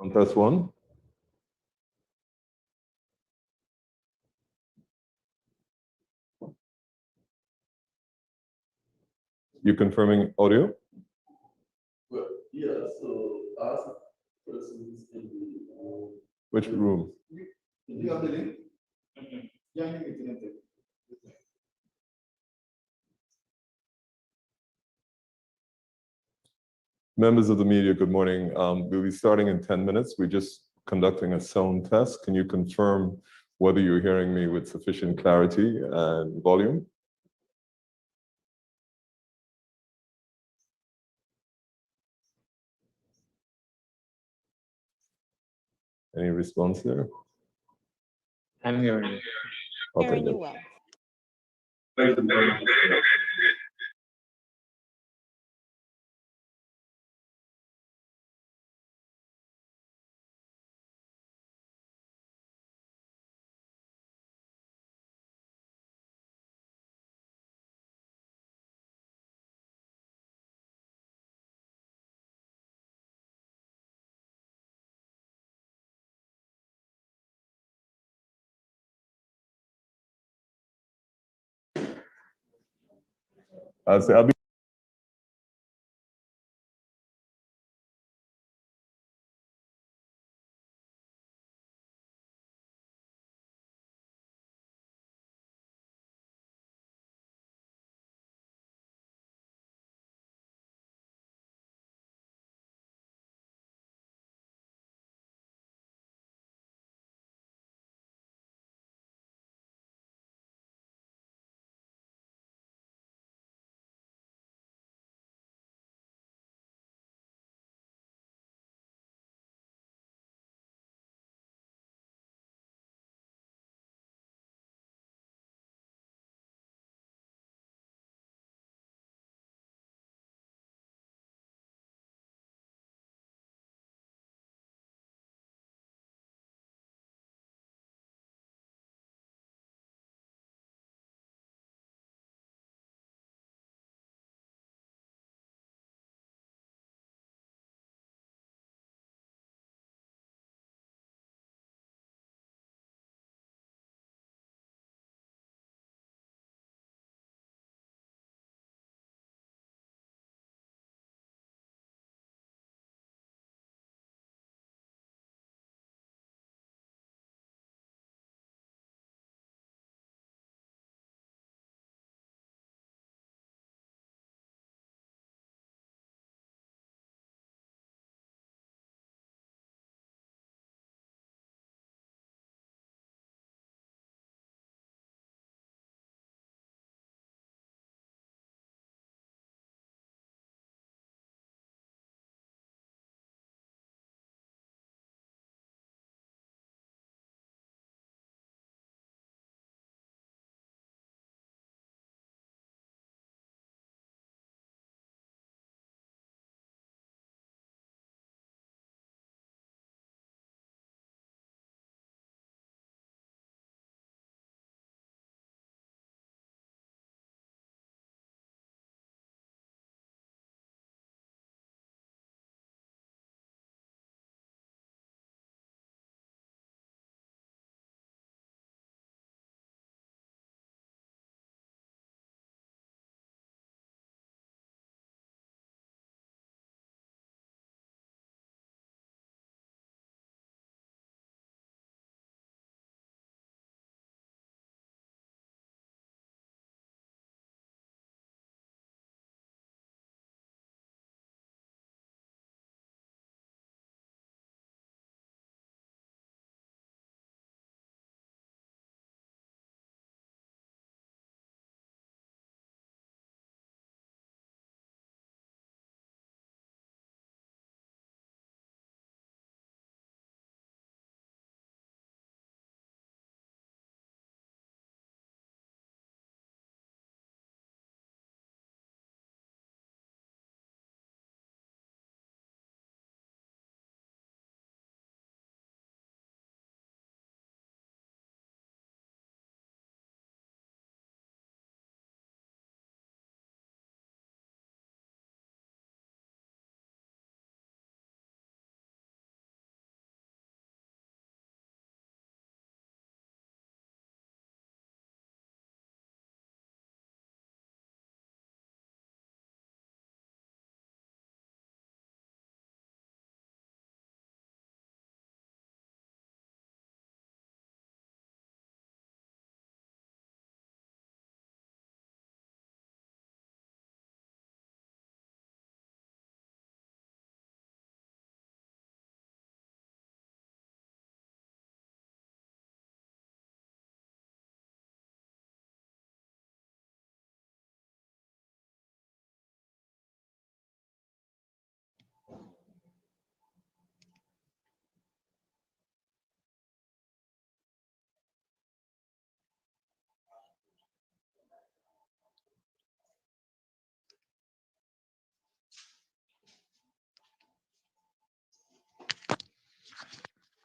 Test one. You confirming audio? Well, yeah, so ask persons in the Which room? you have the link? Yeah, I think it's in it. Members of the media, good morning. We'll be starting in 10 minutes. We're just conducting a sound test. Can you confirm whether you're hearing me with sufficient clarity and volume? Any response there? I'm hearing you. Okay, Hearing you good. well. I'll be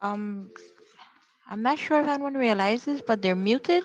Um, I'm not sure if anyone realizes, but they're muted.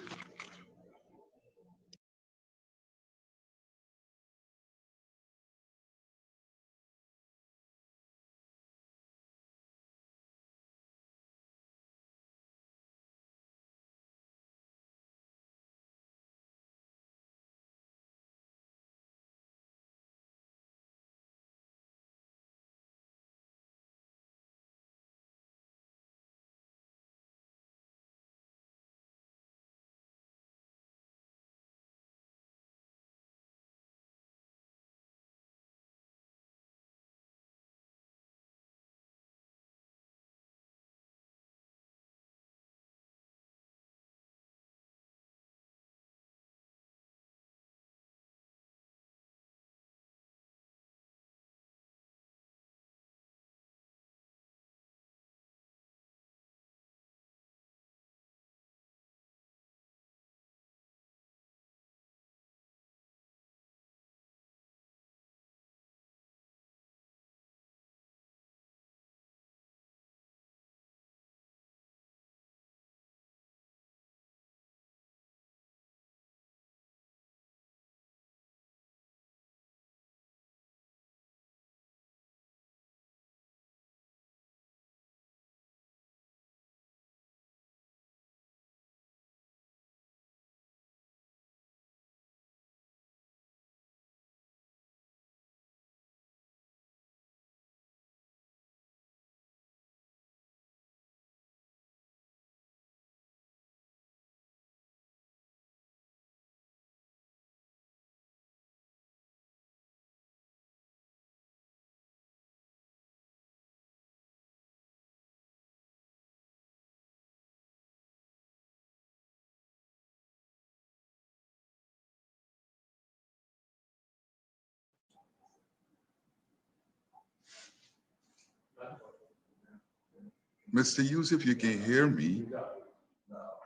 Mr. Hughes, if you can hear me,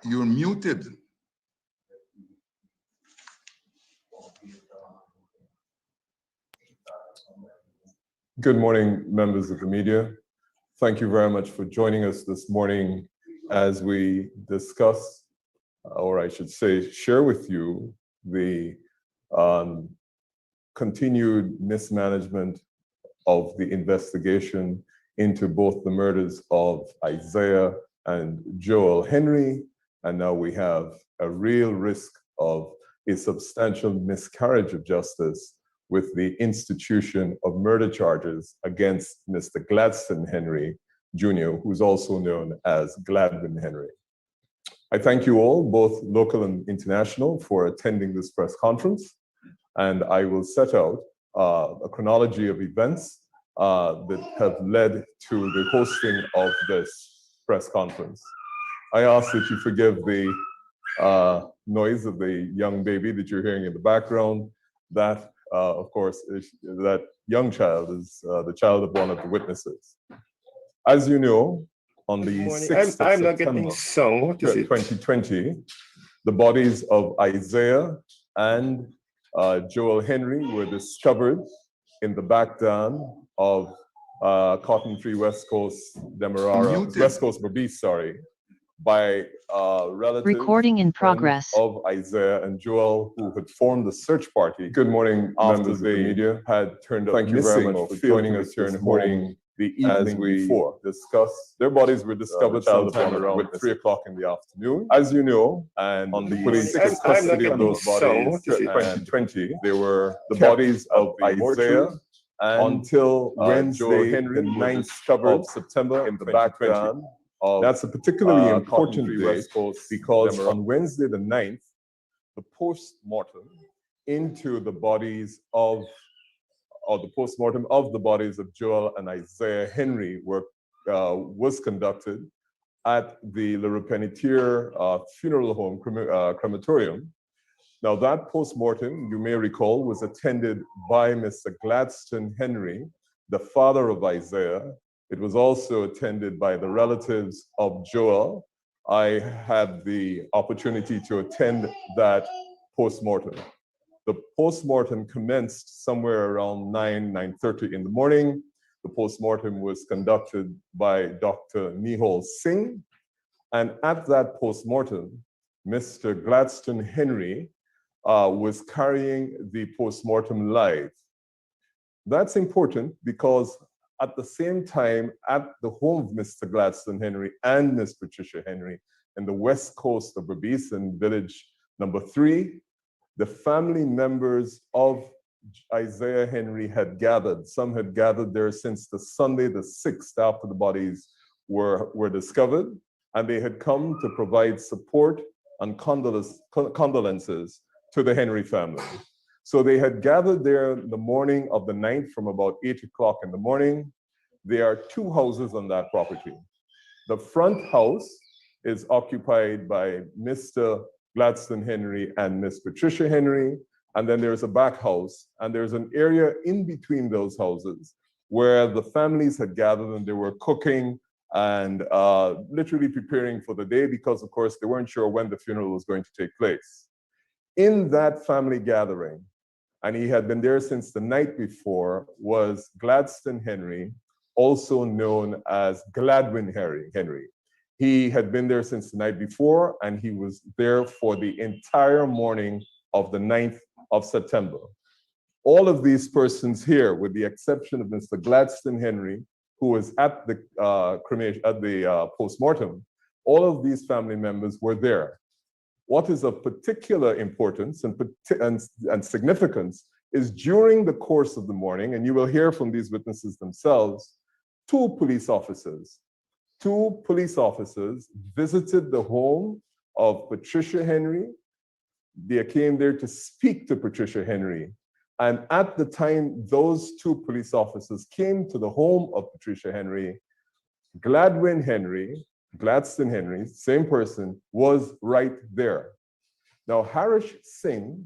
you're muted. Good morning, members of the media. Thank you very much for joining us this morning as we discuss, or I should say, share with you the continued mismanagement of the investigation into both the murders of Isaiah and Joel Henry. And now we have a real risk of a substantial miscarriage of justice with the institution of murder charges against Mr. Gladstone Henry Jr., who's also known as Gladwin Henry. I thank you all, both local and international, for attending this press conference. And I will set out a chronology of events that have led to the hosting of this press conference. I ask that you forgive the noise of the young baby that you're hearing in the background. That, of course, that young child is the child of one of the witnesses. As you know, on the 6th of September 2020, the bodies of Isaiah and Joel Henry were discovered in the back dam of Cotton Tree West Coast Demerara, West Coast Berbice, sorry, by relatives Recording in progress of Isaiah and Joel, who had formed the search party. Good morning, members of the media had turned up. Thank you very much for joining us here this morning. The evening before discussed, their bodies were discovered sometime around 3 o'clock in the afternoon. As you know, and on the police custody of those bodies in 2020, they were the bodies of Isaiah until Wednesday, the 9th of September in the back dam. That's a particularly important day because on Wednesday the 9th, the post-mortem into the bodies of, or the post-mortem of the bodies of Joel and Isaiah Henry was conducted at the Le Repenitier Funeral Home crematorium. Now that post-mortem, you may recall, was attended by Mr. Gladstone Henry, the father of Isaiah. It was also attended by the relatives of Joel. I had the opportunity to attend that post-mortem. The post-mortem commenced somewhere around 9:30 in the morning. The postmortem was conducted by Dr. Nigel Singh. And at that postmortem, Mr. Gladstone Henry was carrying the postmortem live. That's important because at the same time, at the home of Mr. Gladstone Henry and Miss Patricia Henry in the west coast of Berbice in village number 3, the family members of Isaiah Henry had gathered. Some had gathered there since the Sunday, the 6th, after the bodies were discovered, and they had come to provide support and condolences to the Henry family. So they had gathered there the morning of the 9th from about 8 o'clock in the morning. There are 2 houses on that property. The front house is occupied by Mr. Gladstone Henry and Miss Patricia Henry. And then there's a back house, and there's an area in between those houses where the families had gathered and they were cooking and literally preparing for the day because, of course, they weren't sure when the funeral was going to take place. In that family gathering, and he had been there since the night before, was Gladstone Henry, also known as Gladwin Henry. He had been there since the night before, and he was there for the entire morning of the 9th of September. All of these persons here, with the exception of Mr. Gladstone Henry, who was at the postmortem, all of these family members were there. What is of particular importance and significance is during the course of the morning, and you will hear from these witnesses themselves, two police officers visited the home of Patricia Henry. They came there to speak to Patricia Henry. And at the time those 2 police officers came to the home of Patricia Henry, Gladstone Henry, same person, was right there. Now, Harish Singh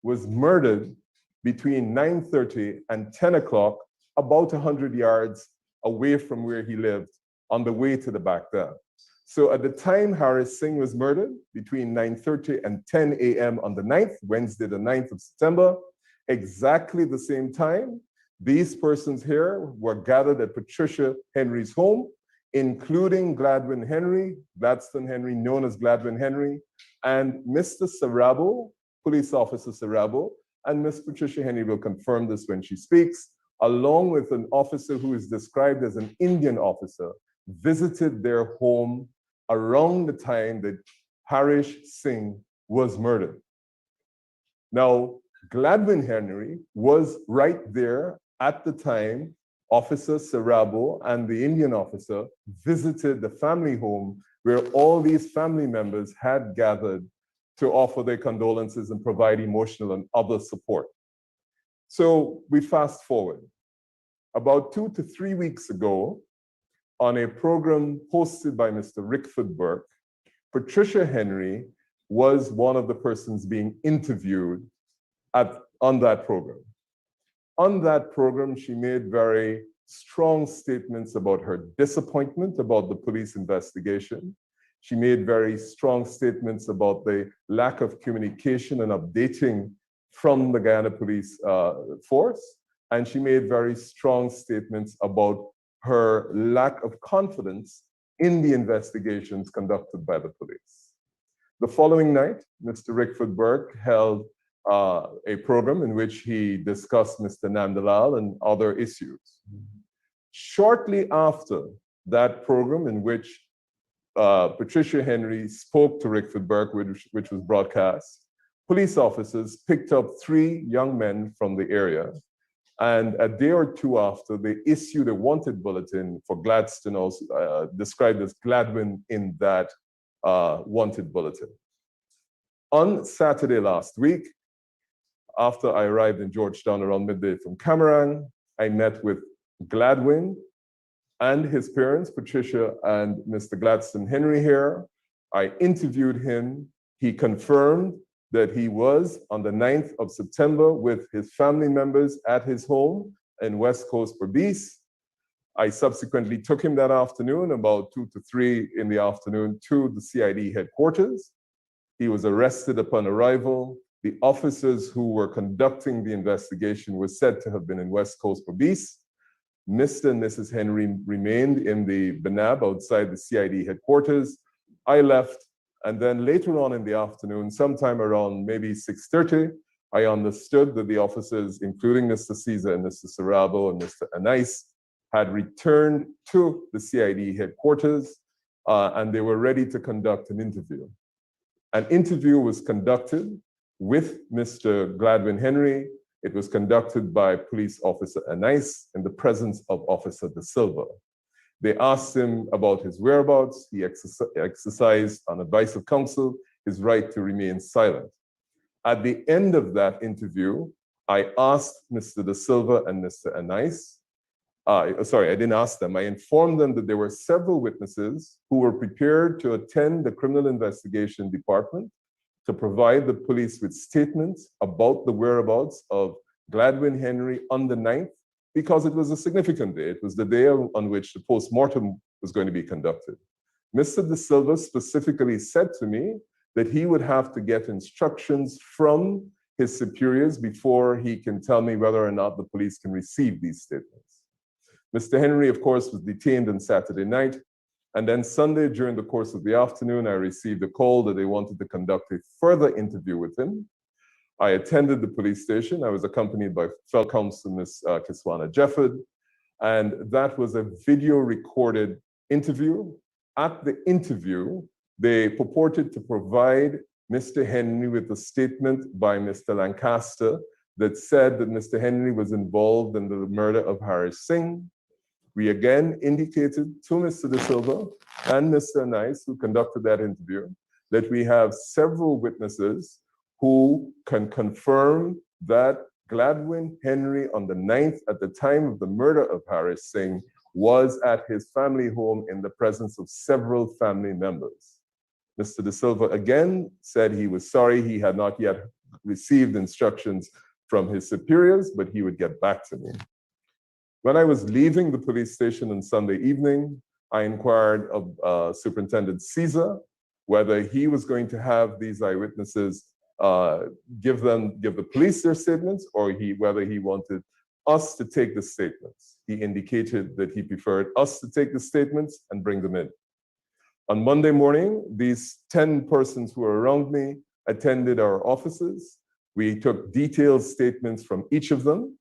was murdered between 9:30 and 10 o'clock, about 100 yards away from where he lived, on the way to the back dam. So at the time Harish Singh was murdered, between 9:30 and 10 a.m. on the 9th, Wednesday, the 9th of September, exactly the same time, these persons here were gathered at Patricia Henry's home, including Gladstone Henry, known as Gladwin Henry, and Mr. Sarabo, Police Officer Sarabo, and Miss Patricia Henry will confirm this when she speaks, along with an officer who is described as an Indian officer, visited their home around the time that Harish Singh was murdered. Now, Gladwin Henry was right there at the time Officer Sarabo and the Indian officer visited the family home where all these family members had gathered to offer their condolences and provide emotional and other support. So we fast forward. About 2 to 3 weeks ago, on a program hosted by Mr. Rickford Burke, Patricia Henry was one of the persons being interviewed on that program. On that program, she made very strong statements about her disappointment about the police investigation. She made very strong statements about the lack of communication and updating from the Guyana Police Force. And she made very strong statements about her lack of confidence in the investigations conducted by the police. The following night, Mr. Rickford Burke held a program in which he discussed Mr. Nandalal and other issues. Shortly after that program in which Patricia Henry spoke to Rickford Burke, which was broadcast, police officers picked up 3 young men from the area. And a day or 2 after, they issued a wanted bulletin for Gladstone, also described as Gladwin in that wanted bulletin. On Saturday last week, after I arrived in Georgetown around midday from Cameron, I met with Gladwin and his parents, Patricia and Mr. Gladstone Henry here. I interviewed him. He confirmed that he was on the 9th of September with his family members at his home in West Coast Berbice. I subsequently took him that afternoon, about 2 to 3 in the afternoon, to the CID headquarters. He was arrested upon arrival. The officers who were conducting the investigation were said to have been in West Coast Berbice. Mr. and Mrs. Henry remained in the Benab outside the CID headquarters. I left, and then later on in the afternoon, sometime around maybe 6:30, I understood that the officers, including Mr. Caesar and Mr. Sarabo and Mr. Anais, had returned to the CID headquarters, and they were ready to conduct an interview. An interview was conducted with Mr. Gladwin Henry. It was conducted by Police Officer Anais in the presence of Officer De Silva. They asked him about his whereabouts. He exercised, on advice of counsel, his right to remain silent. At the end of that interview, I asked Mr. De Silva and Mr. Anais, sorry, I didn't ask them. I informed them that there were several witnesses who were prepared to attend the criminal investigation department to provide the police with statements about the whereabouts of Gladwin Henry on the 9th, because it was a significant day. It was the day on which the post-mortem was going to be conducted. Mr. De Silva specifically said to me that he would have to get instructions from his superiors before he can tell me whether or not the police can receive these statements. Mr. Henry, of course, was detained on Saturday night. And then Sunday, during the course of the afternoon, I received a call that they wanted to conduct a further interview with him. I attended the police station. I was accompanied by fellow counsel, Ms. Kiswana Jefford, and that was a video recorded interview. At the interview, they purported to provide Mr. Henry with a statement by Mr. Lancaster that said that Mr. Henry was involved in the murder of Harris Singh. We again indicated to Mr. De Silva and Mr. Anais, who conducted that interview, that we have several witnesses who can confirm that Gladwin Henry on the 9th, at the time of the murder of Harris Singh, was at his family home in the presence of several family members. Mr. De Silva again said he was sorry he had not yet received instructions from his superiors, but he would get back to me. When I was leaving the police station on Sunday evening, I inquired of Superintendent Caesar whether he was going to have these eyewitnesses give the police their statements, or whether he wanted us to take the statements. He indicated that he preferred us to take the statements and bring them in. On Monday morning, these 10 persons who were around me attended our offices. We took detailed statements from each of them,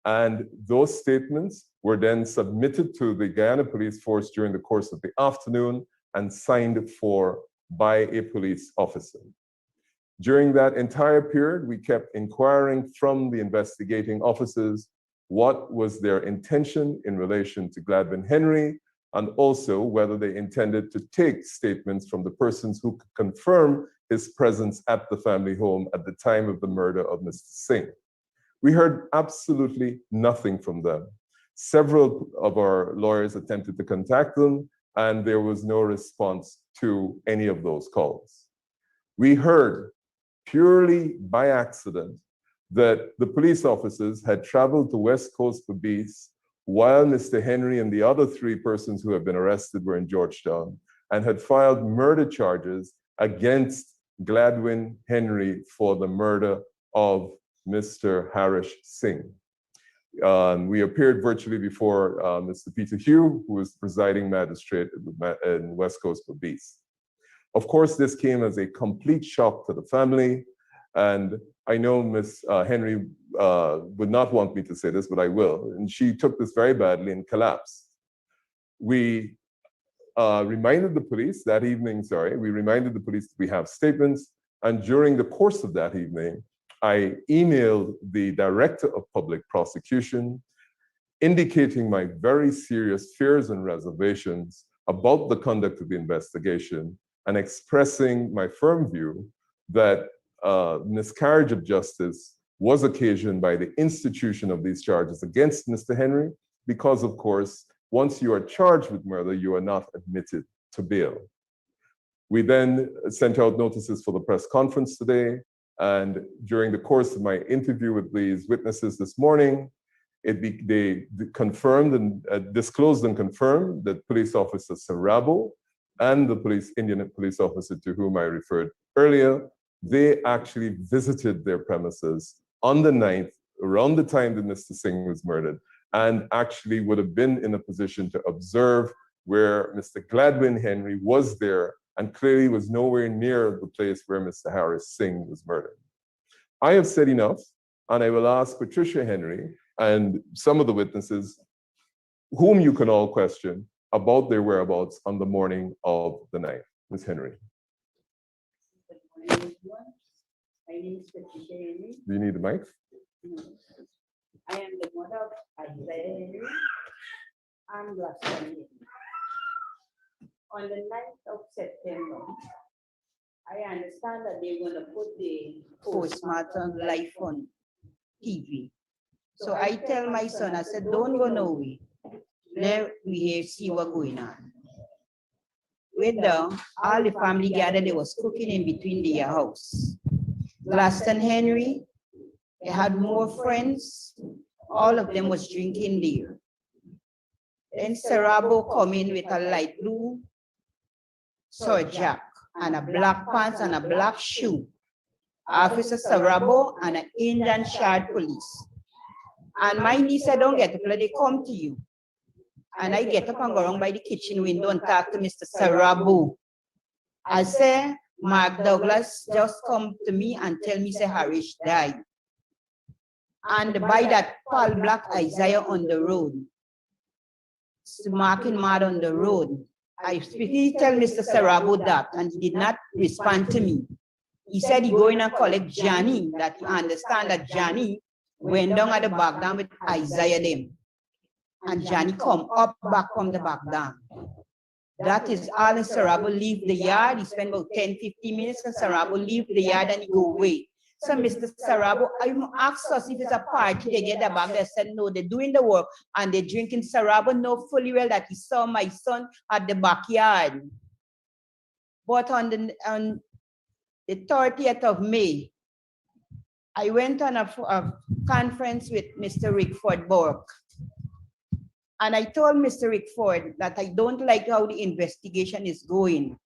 and those statements were then submitted to the Guyana Police Force during the course of the afternoon and signed for by a police officer. During that entire period, we kept inquiring from the investigating officers what was their intention in relation to Gladwin Henry, and also whether they intended to take statements from the persons who could confirm his presence at the family home at the time of the murder of Mr. Singh. We heard absolutely nothing from them. Several of our lawyers attempted to contact them, and there was no response to any of those calls. We heard purely by accident that the police officers had traveled to West Coast Police while Mr. Henry and the other 3 persons who have been arrested were in Georgetown, and had filed murder charges against Gladwin Henry for the murder of Mr. Harish Singh. We appeared virtually before Mr. Peter Hughes, who was presiding magistrate in West Coast Police. Of course, this came as a complete shock to the family, and I know Ms. Henry would not want me to say this, but I will, and she took this very badly and collapsed. We reminded the police that evening, we reminded the police that we have statements, and during the course of that evening, I emailed the Director of Public Prosecution, indicating my very serious fears and reservations about the conduct of the investigation, and expressing my firm view that miscarriage of justice was occasioned by the institution of these charges against Mr. Henry, because, of course, once you are charged with murder, you are not admitted to bail. We then sent out notices for the press conference today, and during the course of my interview with these witnesses this morning, they confirmed and disclosed and confirmed that Police Officer Sarabo and the Indian police officer to whom I referred earlier, they actually visited their premises on the 9th, around the time that Mr. Singh was murdered, and actually would have been in a position to observe where Mr. Gladwin Henry was there and clearly was nowhere near the place where Mr. Harris Singh was murdered. I have said enough, and I will ask Patricia Henry and some of the witnesses whom you can all question about their whereabouts on the morning of the night. Ms. Henry. Good morning, everyone. My name is Patricia Henry. Do you need the mic? I am the mother of Isaiah Henry and Glaston Henry. On the 9th of September, I understand that they're going to put the postmortem live on TV. So I tell my son, I said, don't go nowhere. Let me hear, see what's going on. With them, all the family gathered, they was cooking in between their house. Glaston Henry, they had more friends. All of them was drinking there. Then Sarabo come in with a light blue sword jack and a black pants and a black shoe. Officer Sarabo and an Indian shard police. And my niece said, don't get to play, they come to you. And I get up and go around by the kitchen window and talk to Mr. Sarabo. I say, Mark Douglas just come to me and tell me, say, Harish died. And by that Paul Black Isaiah on the road, marking mad on the road. He tell Mr. Sarabo that, and he did not respond to me. He said he going and collect Johnny, that you understand that Johnny went down at the back down with Isaiah them. And Johnny come up back from the back down. That is all, and Sarabo leave the yard. He spent about 10-15 minutes, and Sarabo leave the yard and he go away. So Mr. Sarabo, I asked us if it's a party, they get the bag, they said no, they're doing the work and they're drinking. Sarabo know fully well that he saw my son at the backyard. But on the 30th of May, I went on a conference with Mr. Rickford Bork. And I told Mr. Rickford that I don't like how the investigation is going.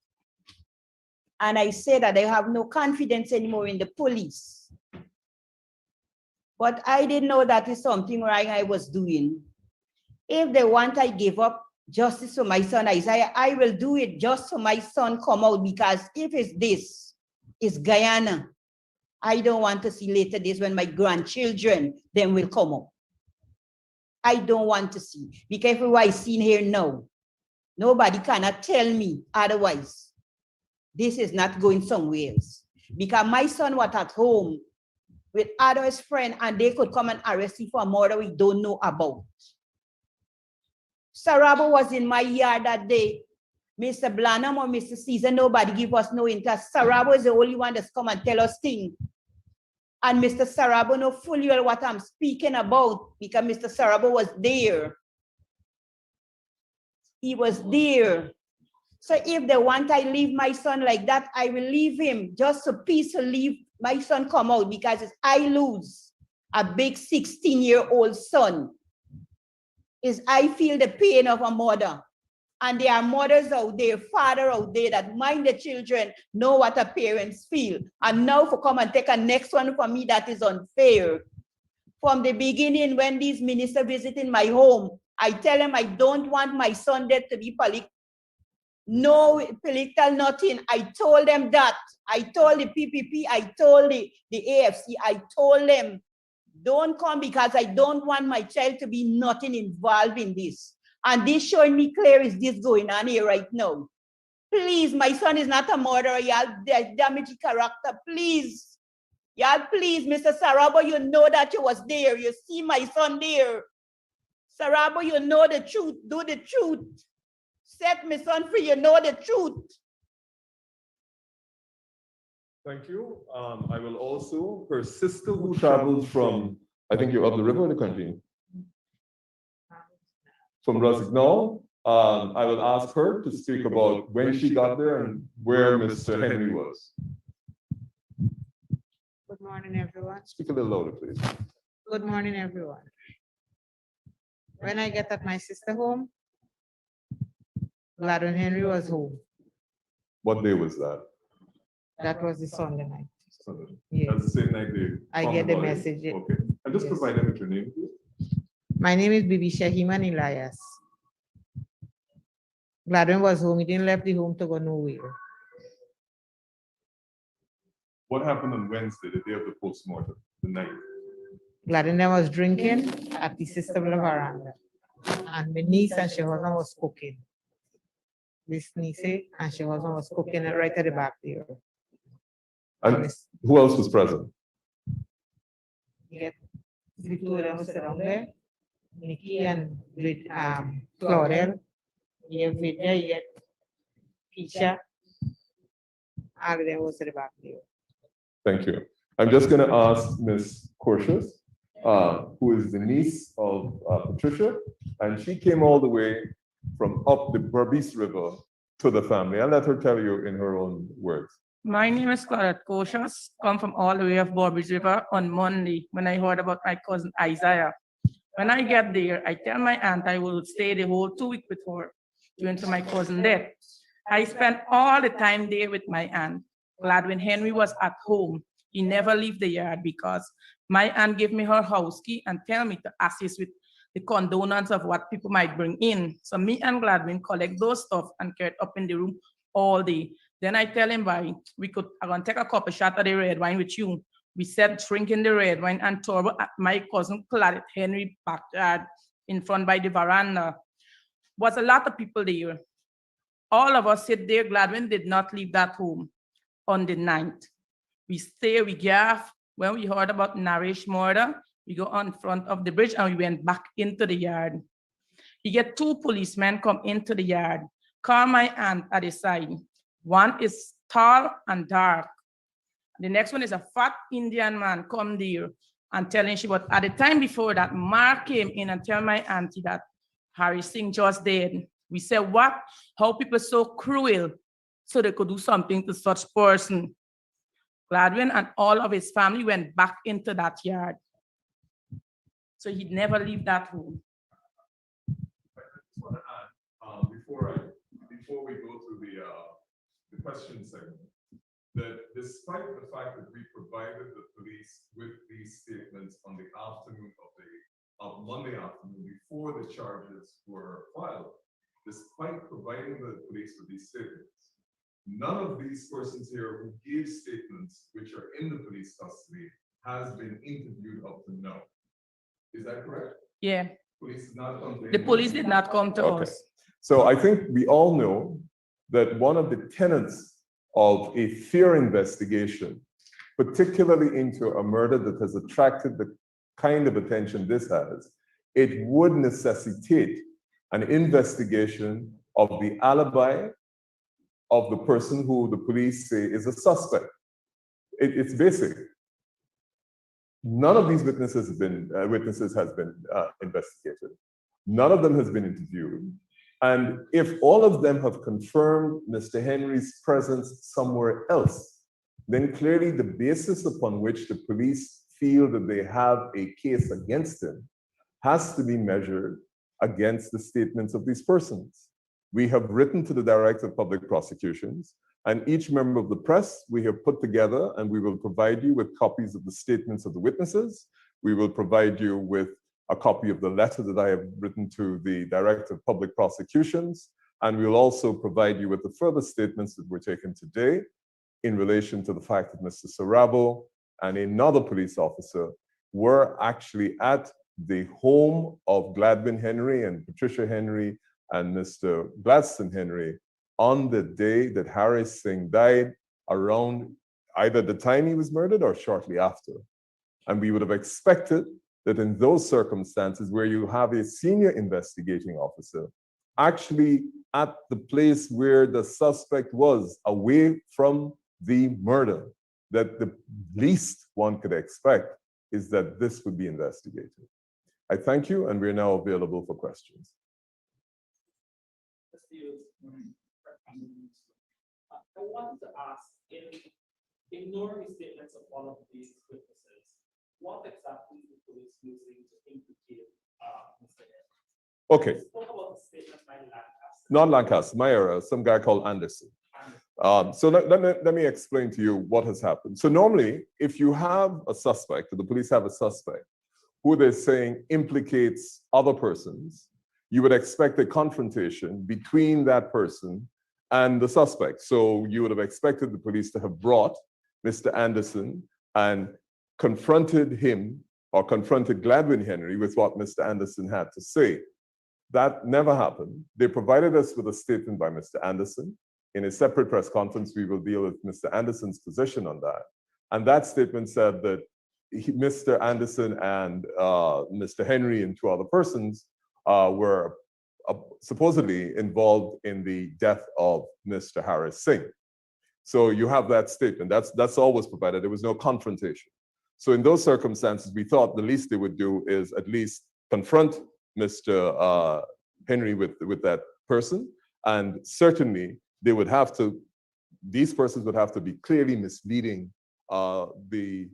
And I said that I have no confidence anymore in the police. But I didn't know that is something wrong I was doing. If they want, I give up justice for my son Isaiah, I will do it just so my son come out, because if it's this, it's Guyana. I don't want to see later this when my grandchildren then will come up. I don't want to see, because what I seen here now, nobody cannot tell me otherwise. This is not going somewhere else. Because my son was at home with others' friends and they could come and arrest him for a murder we don't know about. Sarabo was in my yard that day. Mr. Blanham or Mr. Caesar, nobody give us no interest. Sarabo is the only one that's come and tell us things. And Mr. Sarabo know fully well what I'm speaking about, because Mr. Sarabo was there. He was there. So if they want I leave my son like that, I will leave him just so peacefully leave my son come out, because if I lose a big 16-year-old son, is I feel the pain of a mother. And there are mothers out there, father out there that mind the children, know what a parents feel. And now for come and take a next one for me, that is unfair. From the beginning, when these ministers visiting my home, I tell them I don't want my son dead to be political. No political nothing. I told them that. I told the PPP, I told the AFC, I told them, don't come because I don't want my child to be nothing involved in this. And this showing me clear is this going on here right now. Please, my son is not a murderer. Y'all damage his character, please. Y'all, please, Mr. Sarabo, you know that you was there. You see my son there. Sarabo, you know the truth. Do the truth. Set my son free. You know the truth. Thank you. I will also, her sister who travels from, I think you're up the river in the country. From Rossignol, I will ask her to speak about when she got there and where Mr. Henry was. Good morning, everyone. Speak a little louder, please. Good morning, everyone. When I get at my sister home, Gladwin Henry was home. What day was that? That was the Sunday night. Sunday. Yes. That's the same night they I found get the body? message, yeah. Okay. And just Yes. provide them with your name, please. My name is Bibi Shahiman Elias. Gladwin was home. He didn't left the home to go nowhere. What happened on Wednesday, the day of the postmortem, the night? Gladwin then was drinking at the sister veranda. And my niece and she husband was cooking. This niece and she husband was cooking right at the back there. And who else was present? Get the two of them was around there. Nikki and Claudel. You have Vidya yet. Keisha. All of them was at the back there. Thank you. I'm just going to ask Ms. Corsius, who is the niece of Patricia, and she came all the way from up the Berbice River to the family. I'll let her tell you in her own words. My name is Claudette Koshas, come from all the way of Bobby's River on Monday when I heard about my cousin Isaiah. When I get there, I tell my aunt I will stay the whole 2 weeks with her, due to my cousin death. I spent all the time there with my aunt. Glad when Henry was at home, he never leave the yard because my aunt gave me her house key and tell me to assist with the condonance of what people might bring in. So me and Gladwin collect those stuff and carry it up in the room all day. Then I tell him, I'm gonna take a cup of shot of the red wine with you. We sat drinking the red wine and turbo at my cousin Claudette Henry backyard in front by the veranda. Was a lot of people there. All of us sit there. Gladwin did not leave that home on the 9th. We stay, we gaff. When we heard about Naresh murder, we go on front of the bridge and we went back into the yard. You get 2 policemen come into the yard, call my aunt at the side. One is tall and dark. The next one is a fat Indian man come there and telling she, but at the time before that, Mark came in and tell my auntie that Harry Singh just dead. We said, what? How people so cruel so they could do something to such person? Gladwin and all of his family went back into that yard. So he'd never leave that home. I just want to add, before we go to the question segment, that despite the fact that we provided the police with these statements on the afternoon of Monday afternoon before the charges were filed, despite providing the police with these statements, none of these persons here who gave statements which are in the police custody has been interviewed up to now. Is that correct? Yeah. Police did not come to The police did not come to us. So I think we all know that one of the tenets of a fair investigation, particularly into a murder that has attracted the kind of attention this has, it would necessitate an investigation of the alibi of the person who the police say is a suspect. It's basic. None of these witnesses has been investigated. None of them has been interviewed. And if all of them have confirmed Mr. Henry's presence somewhere else, then clearly the basis upon which the police feel that they have a case against him has to be measured against the statements of these persons. We have written to the Director of Public Prosecutions, and each member of the press we have put together, and we will provide you with copies of the statements of the witnesses. We will provide you with a copy of the letter that I have written to the Director of Public Prosecutions, and we will also provide you with the further statements that were taken today in relation to the fact that Mr. Sarabo and another police officer were actually at the home of Gladwin Henry and Patricia Henry and Mr. Gladstone Henry on the day that Harry Singh died, around either the time he was murdered or shortly after. And we would have expected that in those circumstances where you have a senior investigating officer actually at the place where the suspect was, away from the murder, that the least one could expect is that this would be investigated. I thank you, and we're now available for questions. I wanted to ask, in ignoring the statements of all of these witnesses, what exactly is the police using to implicate Mr. Henry? Okay. You spoke about the statement by Lancaster. Not Lancaster, my era, some guy called Anderson. So let me explain to you what has happened. So normally, if you have a suspect, or the police have a suspect, who they're saying implicates other persons, you would expect a confrontation between that person and the suspect. So you would have expected the police to have brought Mr. Anderson and confronted him or confronted Gladwin Henry with what Mr. Anderson had to say. That never happened. They provided us with a statement by Mr. Anderson. In a separate press conference, we will deal with Mr. Anderson's position on that. And that statement said that Mr. Anderson and Mr. Henry and two other persons were supposedly involved in the death of Mr. Harris Singh. So you have that statement. That's all was provided. There was no confrontation. So in those circumstances, we thought the least they would do is at least confront Mr. Henry with that person. And certainly they would have to, these persons would have to be clearly misleading the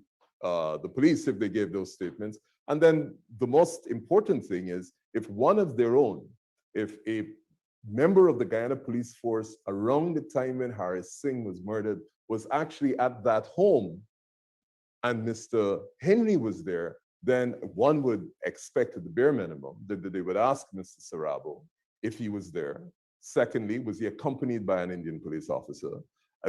police if they gave those statements. And then the most important thing is if one of their own, if a member of the Guyana Police Force around the time when Harris Singh was murdered was actually at that home and Mr. Henry was there, then one would expect at the bare minimum that they would ask Mr. Sarabo if he was there. Secondly, was he accompanied by an Indian police officer?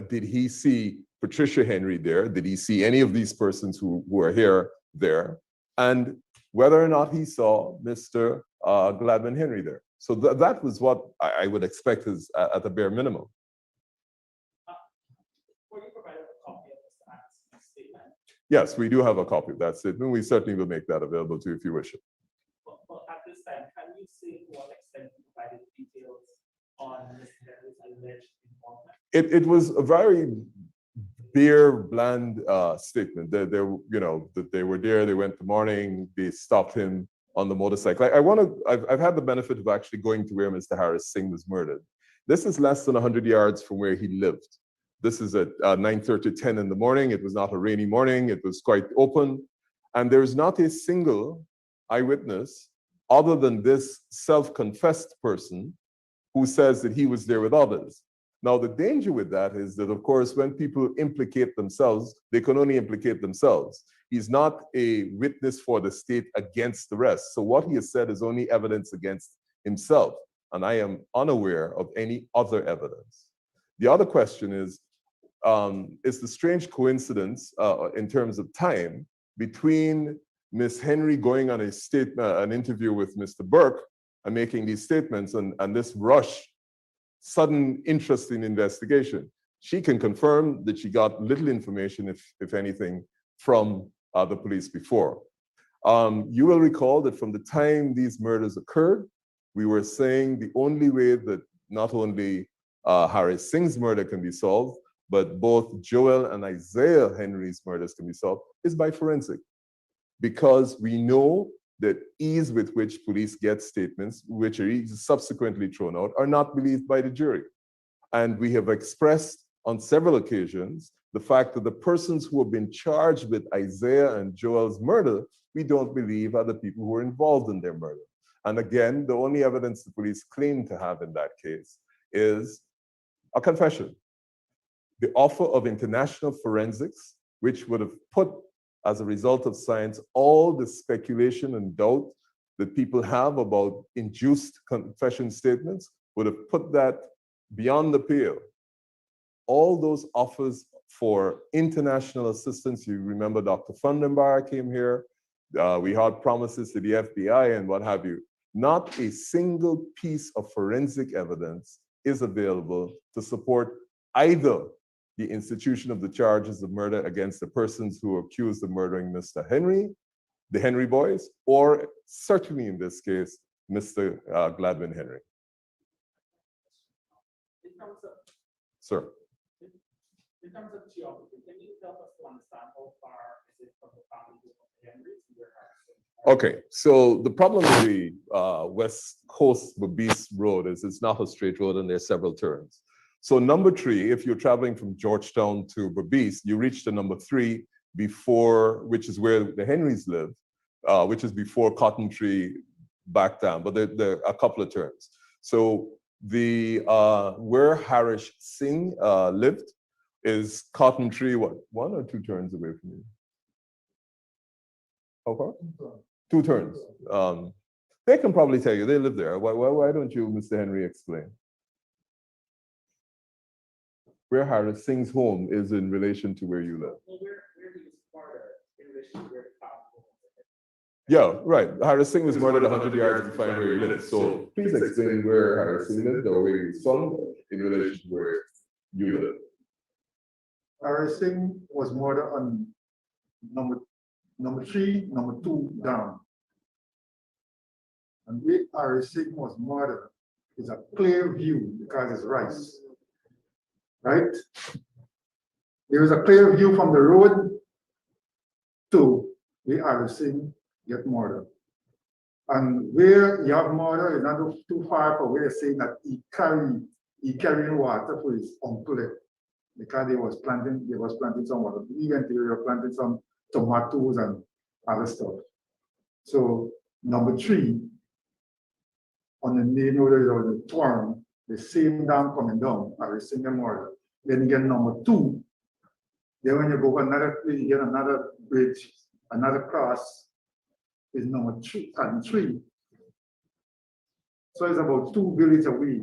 Did he see Patricia Henry there? Did he see any of these persons who are here there? And whether or not he saw Mr. Gladwin Henry there. So that was what I would expect is at the bare minimum. Were you provided a copy of Mr. Anderson's statement? Yes, we do have a copy of that statement. We certainly will make that available to you if you wish it. Well, at this time, can you say to what extent you provided details on Mr. Henry's alleged involvement? It was a very bare, bland statement. They you know, that they were there, they went the morning, they stopped him on the motorcycle. I've had the benefit of actually going to where Mr. Harris Singh was murdered. This is less than 100 yards from where he lived. This is at 9:30, 10 in the morning. It was not a rainy morning. It was quite open. And there's not a single eyewitness other than this self-confessed person who says that he was there with others. Now, the danger with that is that, of course, when people implicate themselves, they can only implicate themselves. He's not a witness for the state against the rest. So what he has said is only evidence against himself. And I am unaware of any other evidence. The other question is the strange coincidence in terms of time between Ms. Henry going on an interview with Mr. Burke and making these statements and this sudden interest in investigation. She can confirm that she got little information, if anything, from the police before. You will recall that from the time these murders occurred, we were saying the only way that not only Harris Singh's murder can be solved, but both Joel and Isaiah Henry's murders can be solved is by forensic. Because we know that ease with which police get statements, which are subsequently thrown out, are not believed by the jury. And we have expressed on several occasions the fact that the persons who have been charged with Isaiah and Joel's murder, we don't believe are the people who were involved in their murder. And again, the only evidence the police claim to have in that case is a confession. The offer of international forensics, which would have put, as a result of science, all the speculation and doubt that people have about induced confession statements, would have put that beyond the pale. All those offers for international assistance, you remember Dr. Fundenbar came here, we had promises to the FBI and what have you. Not a single piece of forensic evidence is available to support either the institution of the charges of murder against the persons who are accused of murdering Mr. Henry, the Henry boys, or certainly in this case, Mr. Gladwin Henry. In terms of, Sir. in terms of geography, can you help us to understand how far is it from the family of Henry to where Harrison? Okay, so the problem with the West Coast Berbice Road is it's not a straight road and there are several turns. So number 3, if you're traveling from Georgetown to Berbice, you reach the number 3 before, which is where the Henrys live, which is before Cotton Tree back down, but there are a couple of turns. So the where Harris Singh lived is Cotton Tree, what, 1 or 2 turns away from you? How far? 2 turns. They can probably tell you, they live there. Why don't you, Mr. Henry, explain? Where Harris Singh's home is in relation to where you live. Well, where he was murdered in relation to where the top was. Yeah, right. Harris Singh was murdered 100 yards behind where you live. So please explain where Harris Singh lived or where he was found in relation to where you live. Harris Singh was murdered on number 3, number 2 down. And where Harris Singh was murdered is a clear view because it's rice. Right? There is a clear view from the road to where Harris Singh get murdered. And where you have murder is not too far from where they're saying that he carrying water for his uncle because they was planting some water. He went there, they were planting some tomatoes and other stuff. So number 3, on the neighborhood of the Twarm, the same dam coming down, Harris Singh murder. Then you get number 2. Then when you go another place, you get another bridge, another cross is number 3 and 3. So it's about 2 villages away.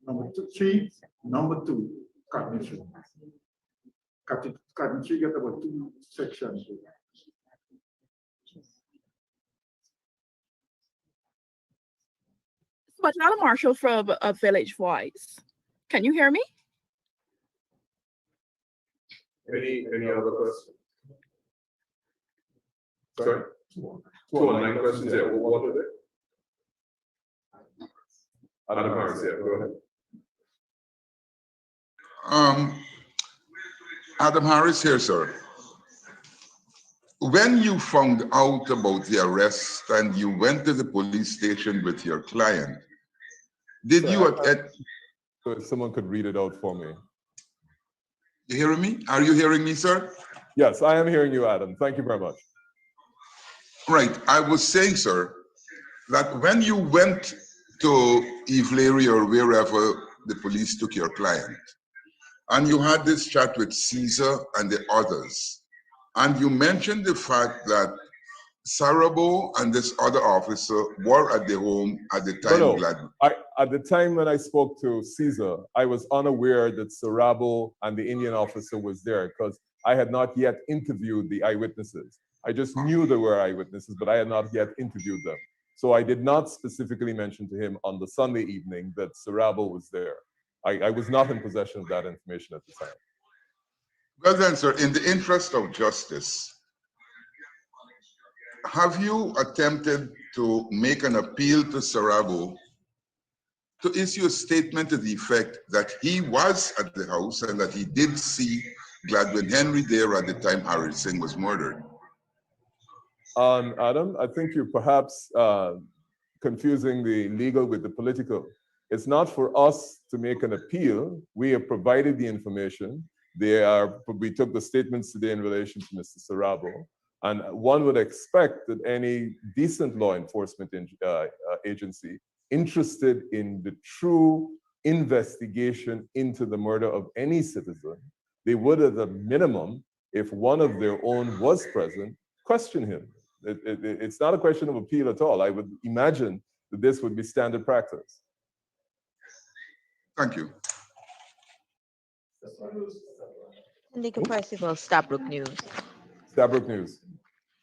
Number 3, number 2, Cotton Tree. Cotton Tree get about 2 sections. But not a Marshall from a Village Voice. Can you hear me? Any other questions? Sorry? 2 online questions, yeah. What were they? Adam Harris, yeah, go ahead. Adam Harris here, sir. When you found out about the arrest and you went to the police station with your client, did you So if someone could read it out for me. You hearing me? Are you hearing me, sir? Yes, I am hearing you, Adam. Thank you very much. Right. I was saying, sir, that when you went to Evelary or wherever the police took your client, and you had this chat with Caesar and the others, and you mentioned the fact that Sarabo and this other officer were at the home at the time. No. At the time when I spoke to Caesar, I was unaware that Sarabo and the Indian officer was there because I had not yet interviewed the eyewitnesses. I just knew there were eyewitnesses, but I had not yet interviewed them. So I did not specifically mention to him on the Sunday evening that Sarabo was there. I was not in possession of that information at the time. Well then, sir, in the interest of justice, have you attempted to make an appeal to Sarabo to issue a statement to the effect that he was at the house and that he did see Gladwin Henry there at the time Harris Singh was murdered? Adam, I think you're perhaps confusing the legal with the political. It's not for us to make an appeal. We have provided the information. We took the statements today in relation to Mr. Sarabo. And one would expect that any decent law enforcement agency interested in the true investigation into the murder of any citizen, they would at the minimum, if one of their own was present, question him. It's not a question of appeal at all. I would imagine that this would be standard practice. Thank you. Legal Percival, Stabrook News. Stabrook News.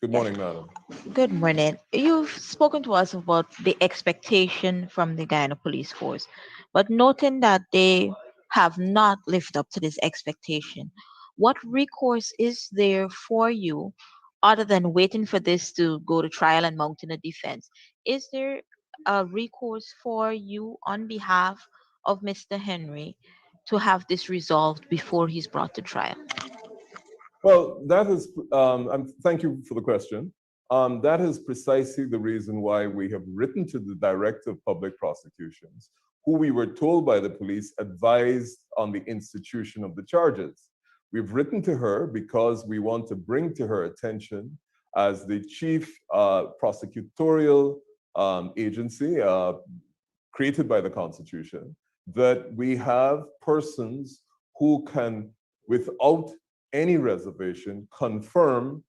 Good morning, madam. Good morning. You've spoken to us about the expectation from the Guyana Police Force, but noting that they have not lived up to this expectation, what recourse is there for you other than waiting for this to go to trial and mounting a defense? Is there a recourse for you on behalf of Mr. Henry to have this resolved before he's brought to trial? Well, that is, thank you for the question. That is precisely the reason why we have written to the Director of Public Prosecutions, who we were told by the police advised on the institution of the charges. We've written to her because we want to bring to her attention as the chief prosecutorial agency created by the Constitution, that we have persons who can, without any reservation, confirm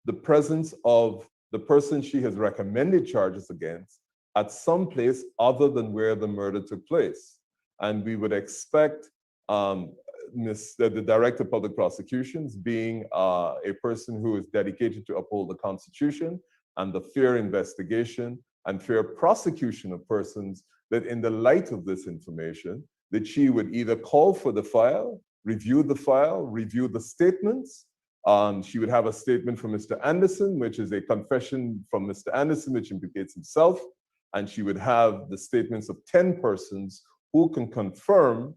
the presence of the person she has recommended charges against at some place other than where the murder took place. And we would expect the Director of Public Prosecutions, being a person who is dedicated to uphold the Constitution and the fair investigation and fair prosecution of persons, that in the light of this information, that she would either call for the file, review the statements. She would have a statement from Mr. Anderson, which is a confession from Mr. Anderson, which implicates himself. And she would have the statements of 10 persons who can confirm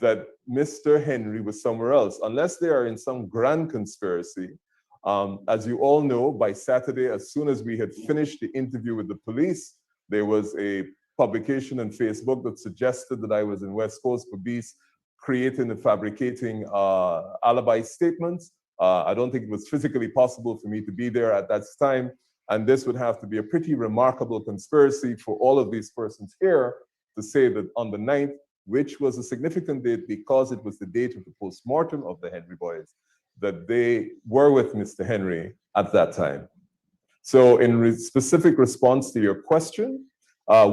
that Mr. Henry was somewhere else, unless they are in some grand conspiracy. As you all know, by Saturday, as soon as we had finished the interview with the police, there was a publication on Facebook that suggested that I was in West Coast Police creating and fabricating alibi statements. I don't think it was physically possible for me to be there at that time. And this would have to be a pretty remarkable conspiracy for all of these persons here to say that on the 9th, which was a significant date because it was the date of the postmortem of the Henry boys, that they were with Mr. Henry at that time. So in specific response to your question,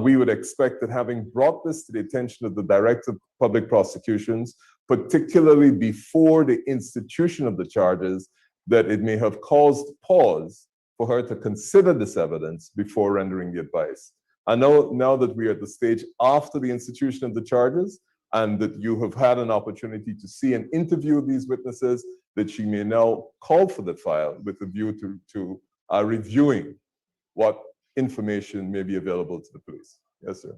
we would expect that having brought this to the attention of the Director of Public Prosecutions, particularly before the institution of the charges, that it may have caused pause for her to consider this evidence before rendering the advice. I know now that we are at the stage after the institution of the charges and that you have had an opportunity to see and interview these witnesses, that she may now call for the file with a view to reviewing what information may be available to the police. Yes, sir.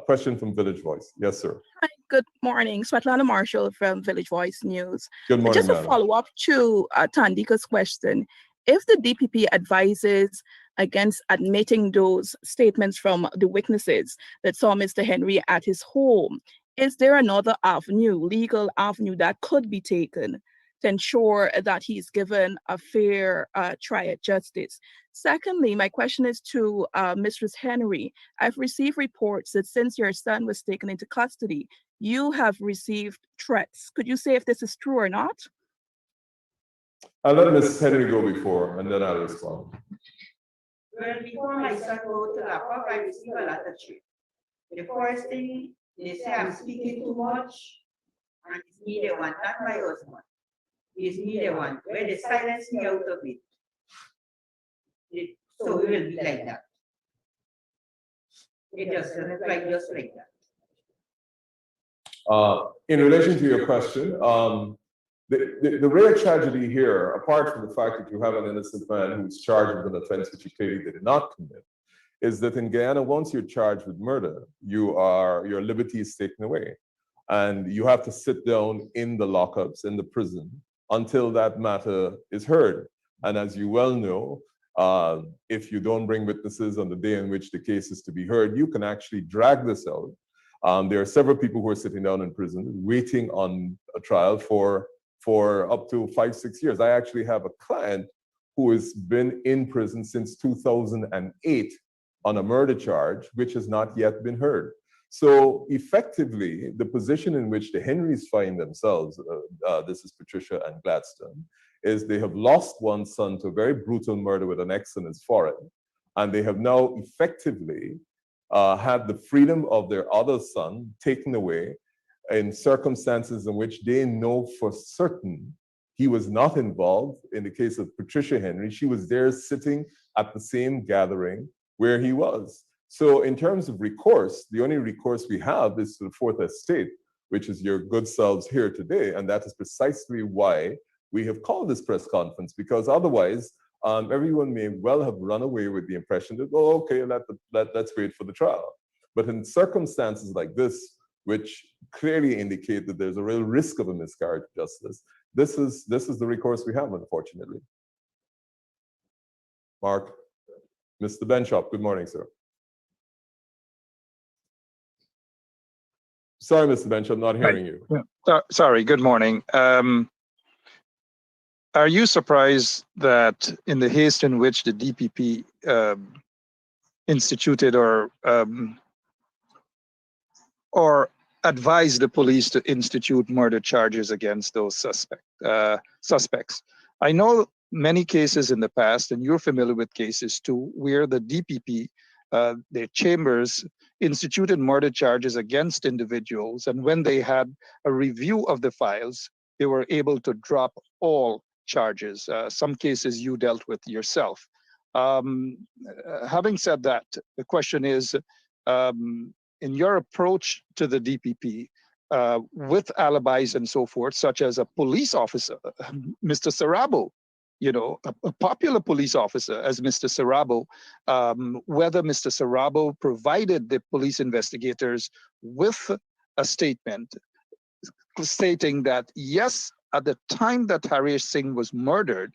Question from Village Voice. Yes, sir. Hi, good morning. Svetlana Marshall from Village Voice News. Good morning, Just a madam. follow-up to Tandika's question. If the DPP advises against admitting those statements from the witnesses that saw Mr. Henry at his home, is there another avenue, legal avenue, that could be taken to ensure that he's given a fair try at justice? Secondly, my question is to Mistress Henry. I've received reports that since your son was taken into custody, you have received threats. Could you say if this is true or not? I'll let Ms. Henry go before, and then I'll respond. Well, before my son go to the pub, I received a lot of threats. The first thing, they say I'm speaking too much, and it's me they want, not my husband. It's me they want. Well, they silence me out of it. So it will be like that. It just like just like that. In relation to your question, the real tragedy here, apart from the fact that you have an innocent man who's charged with an offense which he clearly did not commit, is that in Guyana, once you're charged with murder, your liberty is taken away. And you have to sit down in the lockups, in the prison, until that matter is heard. And as you well know, if you don't bring witnesses on the day in which the case is to be heard, you can actually drag this out. There are several people who are sitting down in prison waiting on a trial for up to 5-6 years. I actually have a client who has been in prison since 2008 on a murder charge, which has not yet been heard. So effectively, the position in which the Henrys find themselves, this is Patricia and Gladstone, is they have lost one son to a very brutal murder with an ex in his forehead. And they have now effectively had the freedom of their other son taken away in circumstances in which they know for certain he was not involved. In the case of Patricia Henry, she was there sitting at the same gathering where he was. So in terms of recourse, the only recourse we have is to the Fourth Estate, which is your good selves here today. And that is precisely why we have called this press conference, because otherwise everyone may well have run away with the impression that, oh, okay, let's wait for the trial. But in circumstances like this, which clearly indicate that there's a real risk of a miscarriage of justice, this is the recourse we have, unfortunately. Mark, Mr. Benchop, good morning, sir. Sorry, Mr. Bench, I'm not hearing you. Yeah. Sorry, good morning. Are you surprised that in the haste in which the DPP instituted or advised the police to institute murder charges against those suspects? I know many cases in the past, and you're familiar with cases too, where the DPP, their chambers instituted murder charges against individuals, and when they had a review of the files, they were able to drop all charges. Some cases you dealt with yourself. Having said that, the question is, in your approach to the DPP, with alibis and so forth, such as a police officer, Mr. Sarabo, you know, a popular police officer as Mr. Sarabo, whether Mr. Sarabo provided the police investigators with a statement stating that, yes, at the time that Harry Singh was murdered,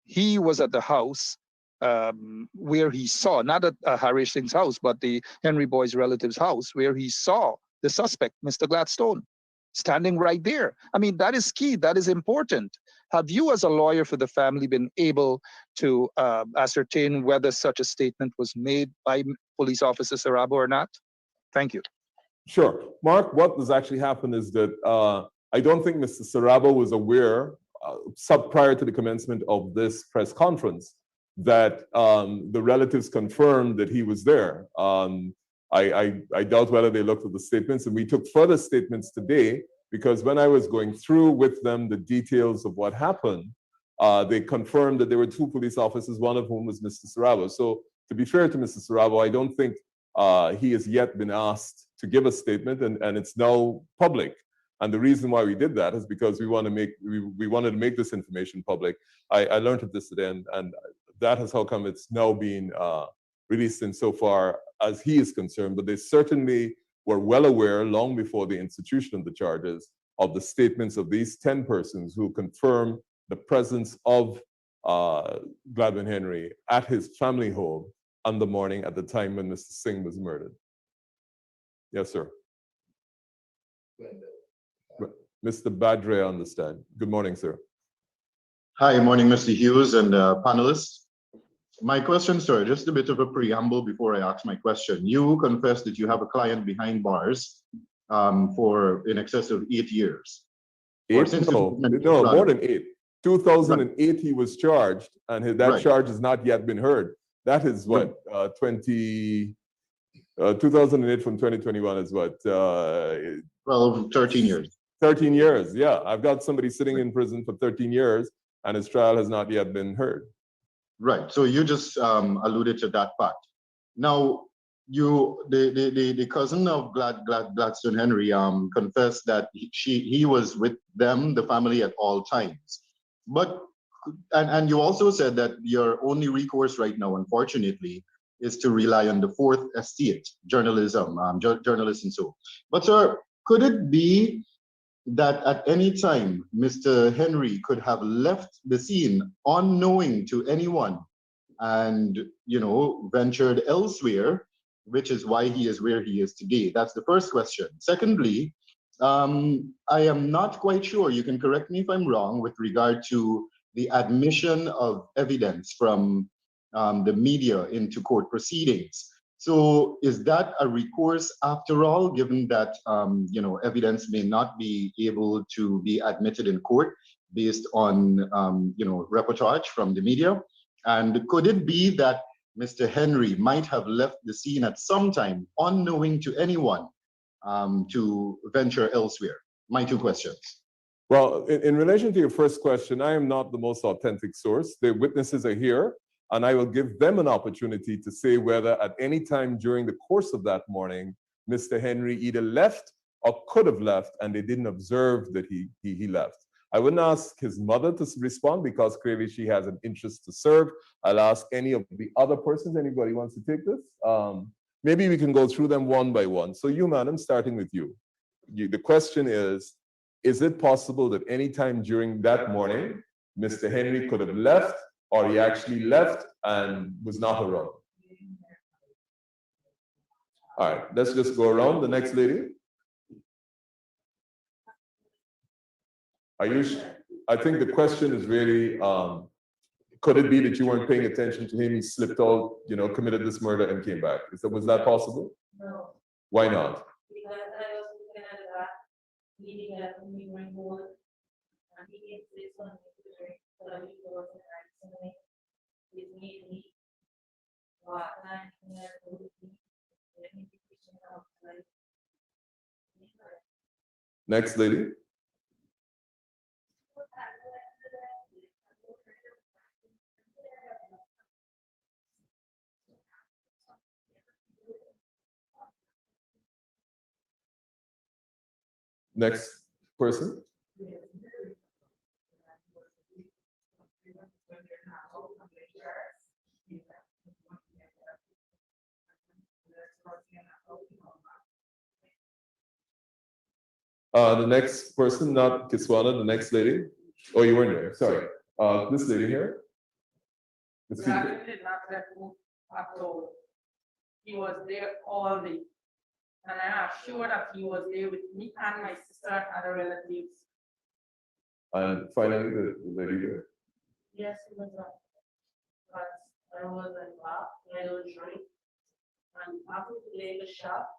he was at the house where he saw, not at Harry Singh's house, but the Henry Boy's relative's house, where he saw the suspect, Mr. Gladstone, standing right there. I mean, that is key, that is important. Have you as a lawyer for the family been able to ascertain whether such a statement was made by Police Officer Sarabo or not? Thank you. Sure. Mark, what has actually happened is that I don't think Mr. Sarabo was aware, prior to the commencement of this press conference, that the relatives confirmed that he was there. I doubt whether they looked at the statements, and we took further statements today because when I was going through with them the details of what happened, they confirmed that there were two police officers, one of whom was Mr. Sarabo. So to be fair to Mr. Sarabo, I don't think he has yet been asked to give a statement, and it's now public. And the reason why we did that is because we wanted to make this information public. I learned of this today, and that is how come it's now being released insofar as he is concerned. But they certainly were well aware, long before the institution of the charges, of the statements of these 10 persons who confirm the presence of Gladwin Henry at his family home on the morning at the time when Mr. Singh was murdered. Yes, sir. Mr. Badre, I understand. Good morning, sir. Hi, morning, Mr. Hughes and panelists. My question, sir, just a bit of a preamble before I ask my question. You confessed that you have a client behind bars for in excess of 8 years. No, more than 8. 2008, he was charged, and that charge has not yet been heard. That is what, 2008 from 2021 is what? Well, 13 years. 13 years, yeah. I've got somebody sitting in prison for 13 years, and his trial has not yet been heard. Right, so you just alluded to that fact. Now, the cousin of Gladstone Henry confessed that he was with them, the family, at all times. But, and you also said that your only recourse right now, unfortunately, is to rely on the fourth estate, journalism, journalists and so. But sir, could it be that at any time, Mr. Henry could have left the scene unknowing to anyone and, you know, ventured elsewhere, which is why he is where he is today? That's the first question. Secondly, I am not quite sure, you can correct me if I'm wrong, with regard to the admission of evidence from the media into court proceedings. So is that a recourse after all, given that you know, evidence may not be able to be admitted in court based on you know, reportage from the media? And could it be that Mr. Henry might have left the scene at some time unknowing to anyone to venture elsewhere? My two questions. Well, in relation to your first question, I am not the most authentic source. The witnesses are here, and I will give them an opportunity to say whether at any time during the course of that morning, Mr. Henry either left or could have left, and they didn't observe that he left. I wouldn't ask his mother to respond because clearly she has an interest to serve. I'll ask any of the other persons. Anybody wants to take this? Maybe we can go through them one by one. So you, madam, starting with you. The question is it possible that any time during that morning, Mr. Henry could have left, or he actually left and was not around? All right, let's just go around. The next lady. I think the question is really, could it be that you weren't paying attention to him? He slipped out, you know, committed this murder and came back. Was that possible? No. Why not? Because I was looking at the back, eating at the moving board, and he gets this one, so he goes and Next lady. Next person. The next person, not Kiswana, the next lady. Oh, you weren't there. Sorry. This lady here. This That lady. did not let move at all. He was there all day. And I am sure that he was there with me and my sister and other relatives. And finally, the lady here. Yes, it was but I was in bar, I was drink. And after the labor shop,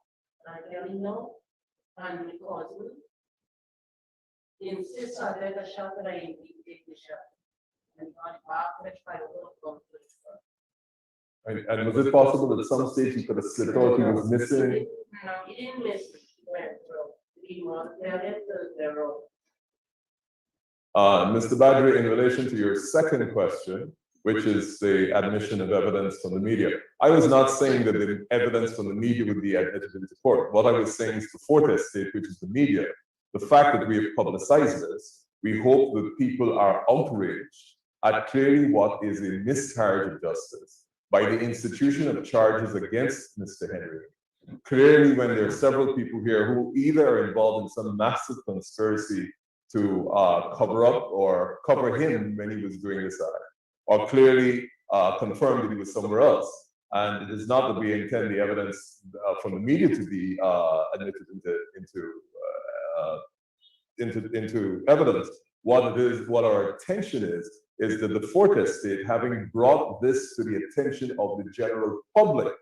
I tell him no, and my cousin insist I let the shop that I take the shop. And on bar, which I will come to the And was it possible at some stage he could have slipped out, he was missing? No, he didn't miss it, he went through. He was there, the road. Mr. Badri, in relation to your second question, which is the admission of evidence from the media, I was not saying that the evidence from the media would be admitted into court. What I was saying is the fourth estate, which is the media, the fact that we have publicized this, we hope that people are outraged at clearly what is a miscarriage of justice by the institution of charges against Mr. Henry. Clearly, when there are several people here who either are involved in some massive conspiracy to cover up or cover him when he was doing this act, or clearly confirmed that he was somewhere else. And it is not that we intend the evidence from the media to be admitted into evidence. What it is, what our attention is that the fourth estate, having brought this to the attention of the general public,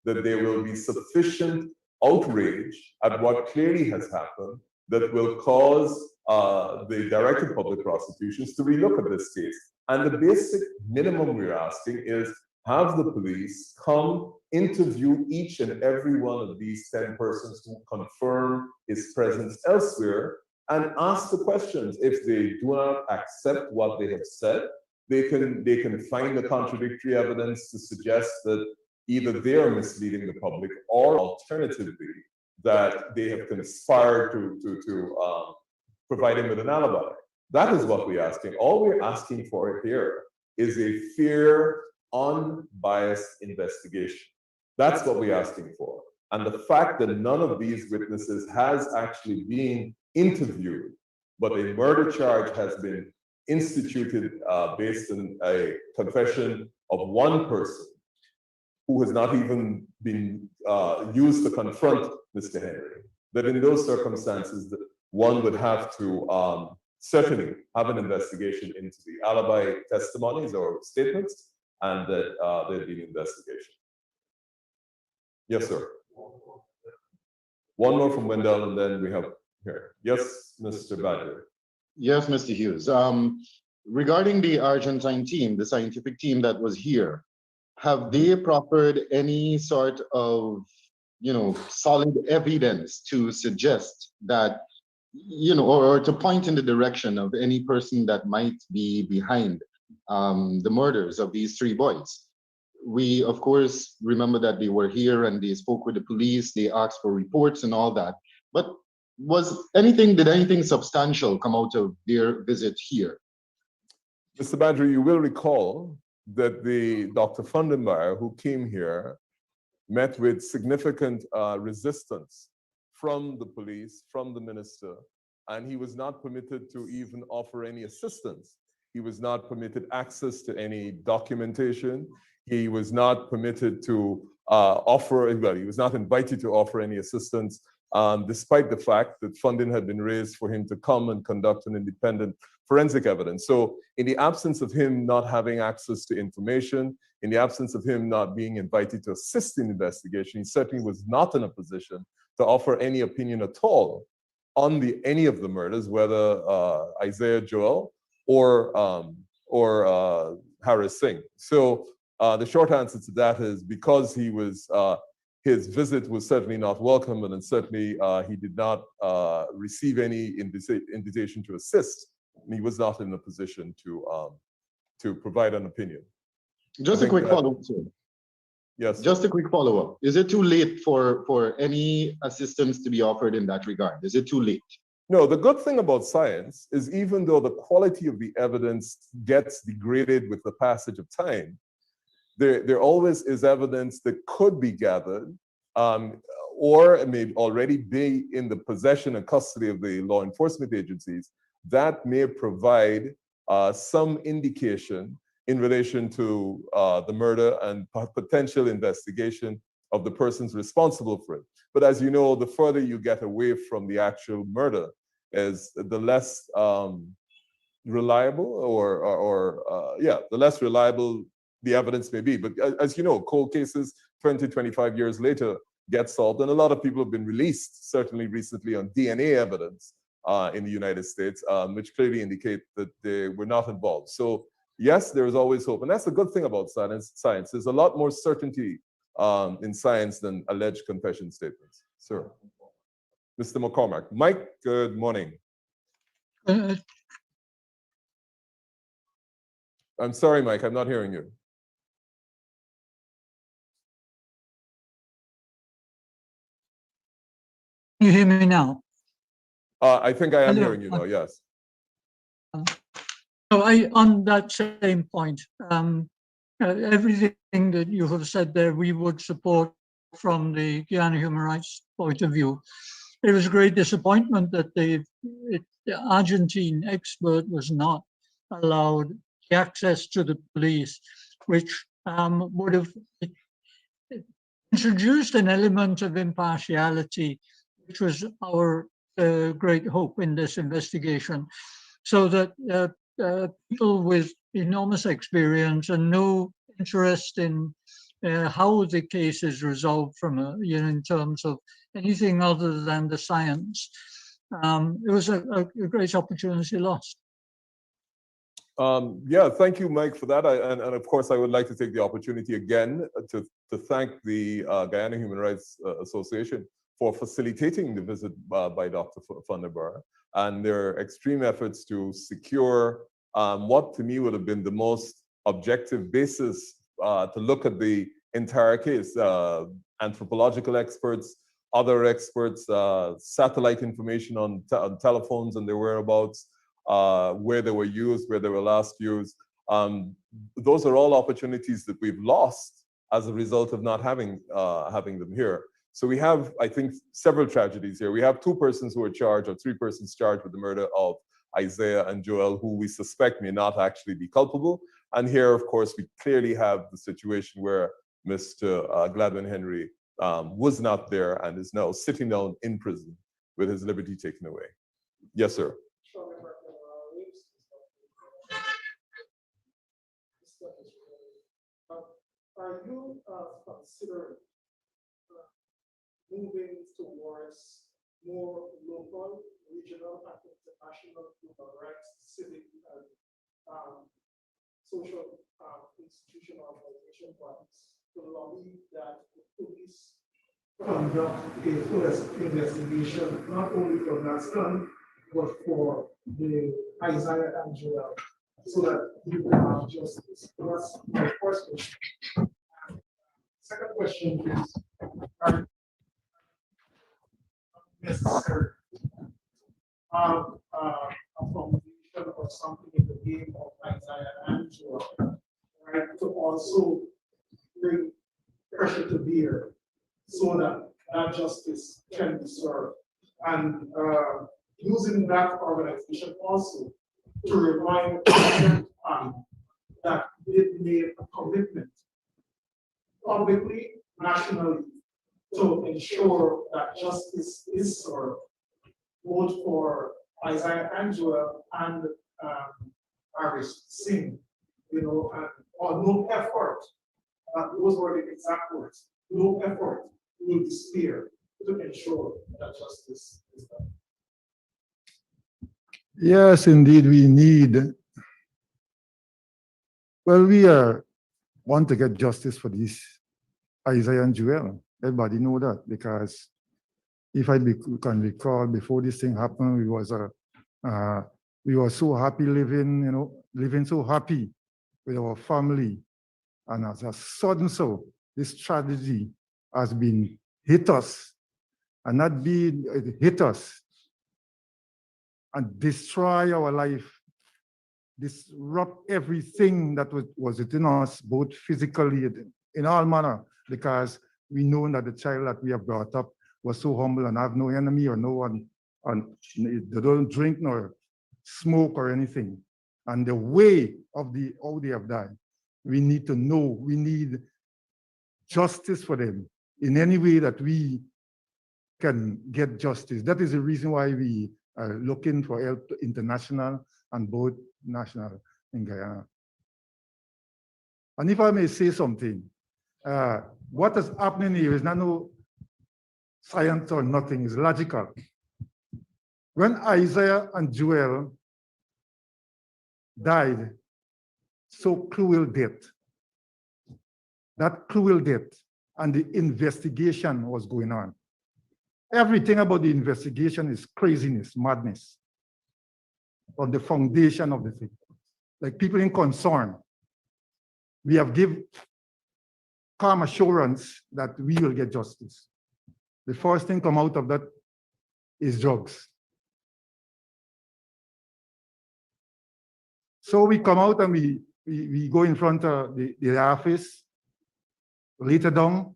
that there will be sufficient outrage at what clearly has happened that will cause the Director of Public Prosecutions to relook at this case. And the basic minimum we're asking is have the police come interview each and every one of these 10 persons who confirm his presence elsewhere and ask the questions. If they do not accept what they have said, they can find the contradictory evidence to suggest that either they are misleading the public or alternatively that they have conspired to provide him with an alibi. That is what we're asking. All we're asking for here is a fair, unbiased investigation. That's what we're asking for. And the fact that none of these witnesses has actually been interviewed, but a murder charge has been instituted based on a confession of one person who has not even been used to confront Mr. Henry, that in those circumstances, that one would have to certainly have an investigation into the alibi testimonies or statements, and that there'd be an investigation. Yes, sir. One more from Wendell, and then we have here. Yes, Mr. Badger. Yes, Mr. Hughes. Regarding the Argentine team, the scientific team that was here, have they proffered any sort of, solid evidence to suggest that, or to point in the direction of any person that might be behind the murders of these three boys? We, of course, remember that they were here and they spoke with the police, they asked for reports and all that. But did anything substantial come out of their visit here? Mr. Badger, you will recall that the Dr. Fundenbeyer, who came here, met with significant resistance from the police, from the minister, and he was not permitted to even offer any assistance. He was not permitted access to any documentation. He was not permitted to he was not invited to offer any assistance, despite the fact that funding had been raised for him to come and conduct an independent forensic evidence. So in the absence of him not having access to information, in the absence of him not being invited to assist in the investigation, he certainly was not in a position to offer any opinion at all on any of the murders, whether Isaiah Joel or Harris Singh. So the short answer to that is because he was, his visit was certainly not welcome, and then certainly he did not receive any invitation to assist. He was not in a position to provide an opinion. Just a quick follow-up, sir. Yes. Just a quick follow-up. Is it too late for any assistance to be offered in that regard? Is it too late? No, the good thing about science is even though the quality of the evidence gets degraded with the passage of time, there always is evidence that could be gathered or may already be in the possession and custody of the law enforcement agencies that may provide some indication in relation to the murder and potential investigation of the persons responsible for it. But as you know, the further you get away from the actual murder, is the less reliable the less reliable the evidence may be. But as you know, cold cases 20, 25 years later get solved, and a lot of people have been released, certainly recently, on DNA evidence in the United States, which clearly indicate that they were not involved. So yes, there is always hope. And that's the good thing about science. There's a lot more certainty in science than alleged confession statements. Sir. Mr. McCormack. Mike, good morning. I'm sorry, Mike, I'm not hearing you. Can you hear me now? I think I am Hello. hearing you now, yes. So on that same point, everything that you have said there, we would support from the Guyana human rights point of view. It was a great disappointment that the Argentine expert was not allowed access to the police, which would have introduced an element of impartiality, which was our great hope in this investigation, so that people with enormous experience and no interest in how the case is resolved from in terms of anything other than the science. It was a great opportunity lost. Yeah, thank you, Mike, for that. And of course, I would like to take the opportunity again to thank the Guyana Human Rights Association for facilitating the visit by Dr. Funderburgh and their extreme efforts to secure what to me would have been the most objective basis to look at the entire case. Anthropological experts, other experts, satellite information on telephones and their whereabouts, where they were used, where they were last used. Those are all opportunities that we've lost as a result of not having them here. So we have, I think, several tragedies here. We have 2 persons who are charged, or 3 persons charged with the murder of Isaiah and Joel, who we suspect may not actually be culpable. And here, of course, we clearly have the situation where Mr. Gladwin Henry was not there and is now sitting down in prison with his liberty taken away. Yes, sir. Are you considering moving towards more local, regional, and international human rights, civic, and social institutional organization bodies to lobby that the police conduct a full investigation, not only for Gaston, but for the Isaiah and Joel, so that you can have justice? That's my first question. Second question is, are necessary a foundation or something in the game of Isaiah and Joel, right, to also bring pressure to bear so that that justice can be served, and using that organization also to remind that they made a commitment publicly, nationally, to ensure that justice is served, both for Isaiah and Joel and Harris Singh, and or no effort, those were the exact words, no effort will be spared to ensure that justice is done. Yes, indeed, we need Well, we want to get justice for these Isaiah and Joel. Everybody know that because if can recall, before this thing happened, we were so happy living, living so happy with our family. And as a sudden so, this tragedy has been hit us, and not being it hit us and destroy our life, disrupt everything that was within us, both physically and in all manner, because we know that the child that we have brought up was so humble and have no enemy or no one, and they don't drink nor smoke or anything. And the way of how they have died, we need to know, we need justice for them in any way that we can get justice. That is the reason why we are looking for help international and both national in Guyana. And if I may say something, what is happening here is not no science or nothing, it's logical. When Isaiah and Joel died so cruel death, that cruel death, and the investigation was going on. Everything about the investigation is craziness, madness, on the foundation of the thing. Like people in concern, we have given calm assurance that we will get justice. The first thing come out of that is drugs. So we come out and we go in front of the office. Later down,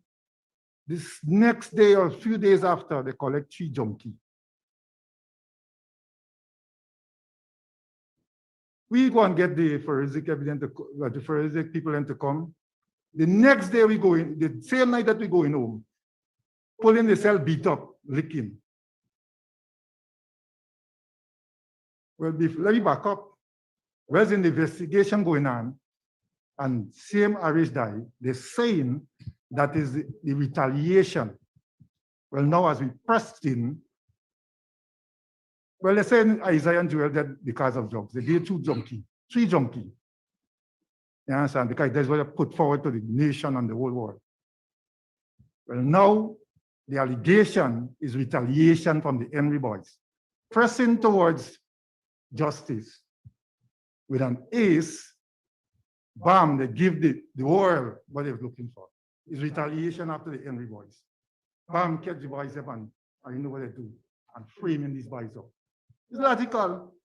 this next day or a few days after, they collect 3 junkie. We go and get the forensic evidence, the forensic people in to come. The next day we go in, the same night that we go in home, pull in the cell, beat up, licking. Well, let me back up. Where's the investigation going on? And same Arish died, they're saying that is the retaliation. Well, now as we pressed in, well, they're saying Isaiah and Joel dead because of drugs. They gave 2 junkie, 3 junkie. You understand? Because that's what they put forward to the nation and the whole world. Well, now the allegation is retaliation from the Henry boys, pressing towards justice with an ace. Bam, they give the world what they're looking for. It's retaliation after the Henry boys. Bam, catch the boys up and you know what they do, and framing these boys up. It's logical.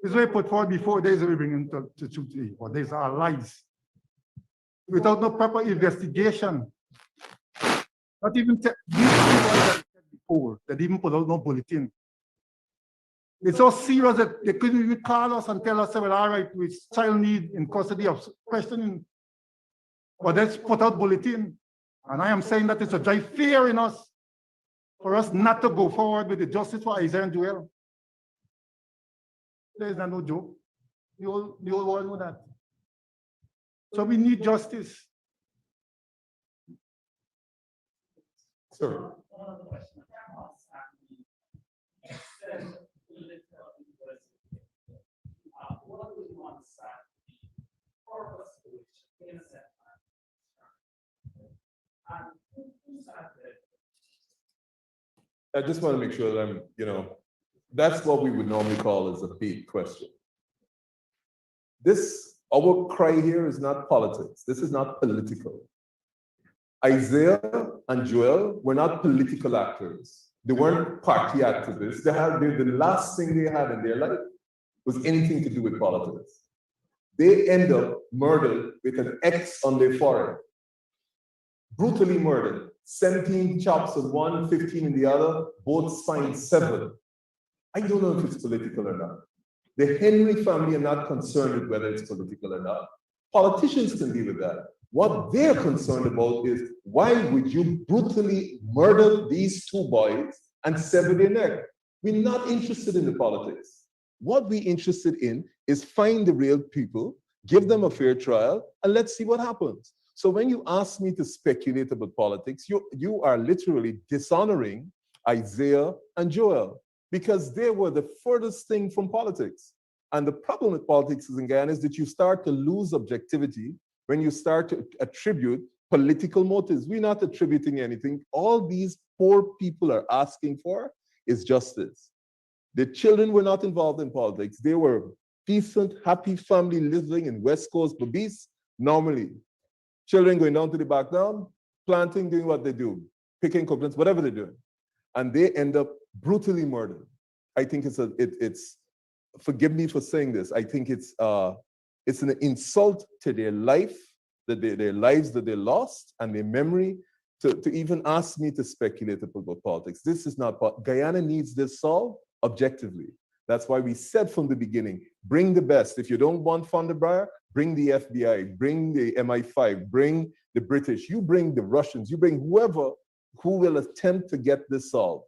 It's what put forward before days we bring into to truth, or these are lies. Without no proper investigation. Not even these people that said before, that even put out no bulletin. It's so serious that they couldn't even call us and tell us, well, all right, we child need in custody of questioning. But let's put out bulletin. And I am saying that it's a dry fear in us for us not to go forward with the justice for Isaiah and Joel. There is no joke. The whole world know that. So we need justice. Sir. I just want to make sure that I'm, that's what we would normally call as a big question. Our cry here is not politics. This is not political. Isaiah and Joel were not political actors. They weren't party activists. The last thing they had in their life was anything to do with politics. They end up murdered with an X on their forehead. Brutally murdered. 17 chops on one, 15 in the other, both spines severed. I don't know if it's political or not. The Henry family are not concerned with whether it's political or not. Politicians can deal with that. What they're concerned about is why would you brutally murder these 2 boys and sever their neck? We're not interested in the politics. What we're interested in is find the real people, give them a fair trial, and let's see what happens. So when you ask me to speculate about politics, you are literally dishonoring Isaiah and Joel because they were the furthest thing from politics. And the problem with politics in Guyana is that you start to lose objectivity when you start to attribute political motives. We're not attributing anything. All these poor people are asking for is justice. The children were not involved in politics. They were decent, happy family living in West Coast Babis normally. Children going down to the back down, planting, doing what they do, picking coconuts, whatever they're doing. And they end up brutally murdered. I think it's forgive me for saying this, I think it's an insult to their life, their lives that they lost and their memory to even ask me to speculate about politics. This is not, Guyana needs this solved objectively. That's why we said from the beginning, bring the best. If you don't want Van der Breyer, bring the FBI, bring the MI5, bring the British, you bring the Russians, you bring whoever who will attempt to get this solved.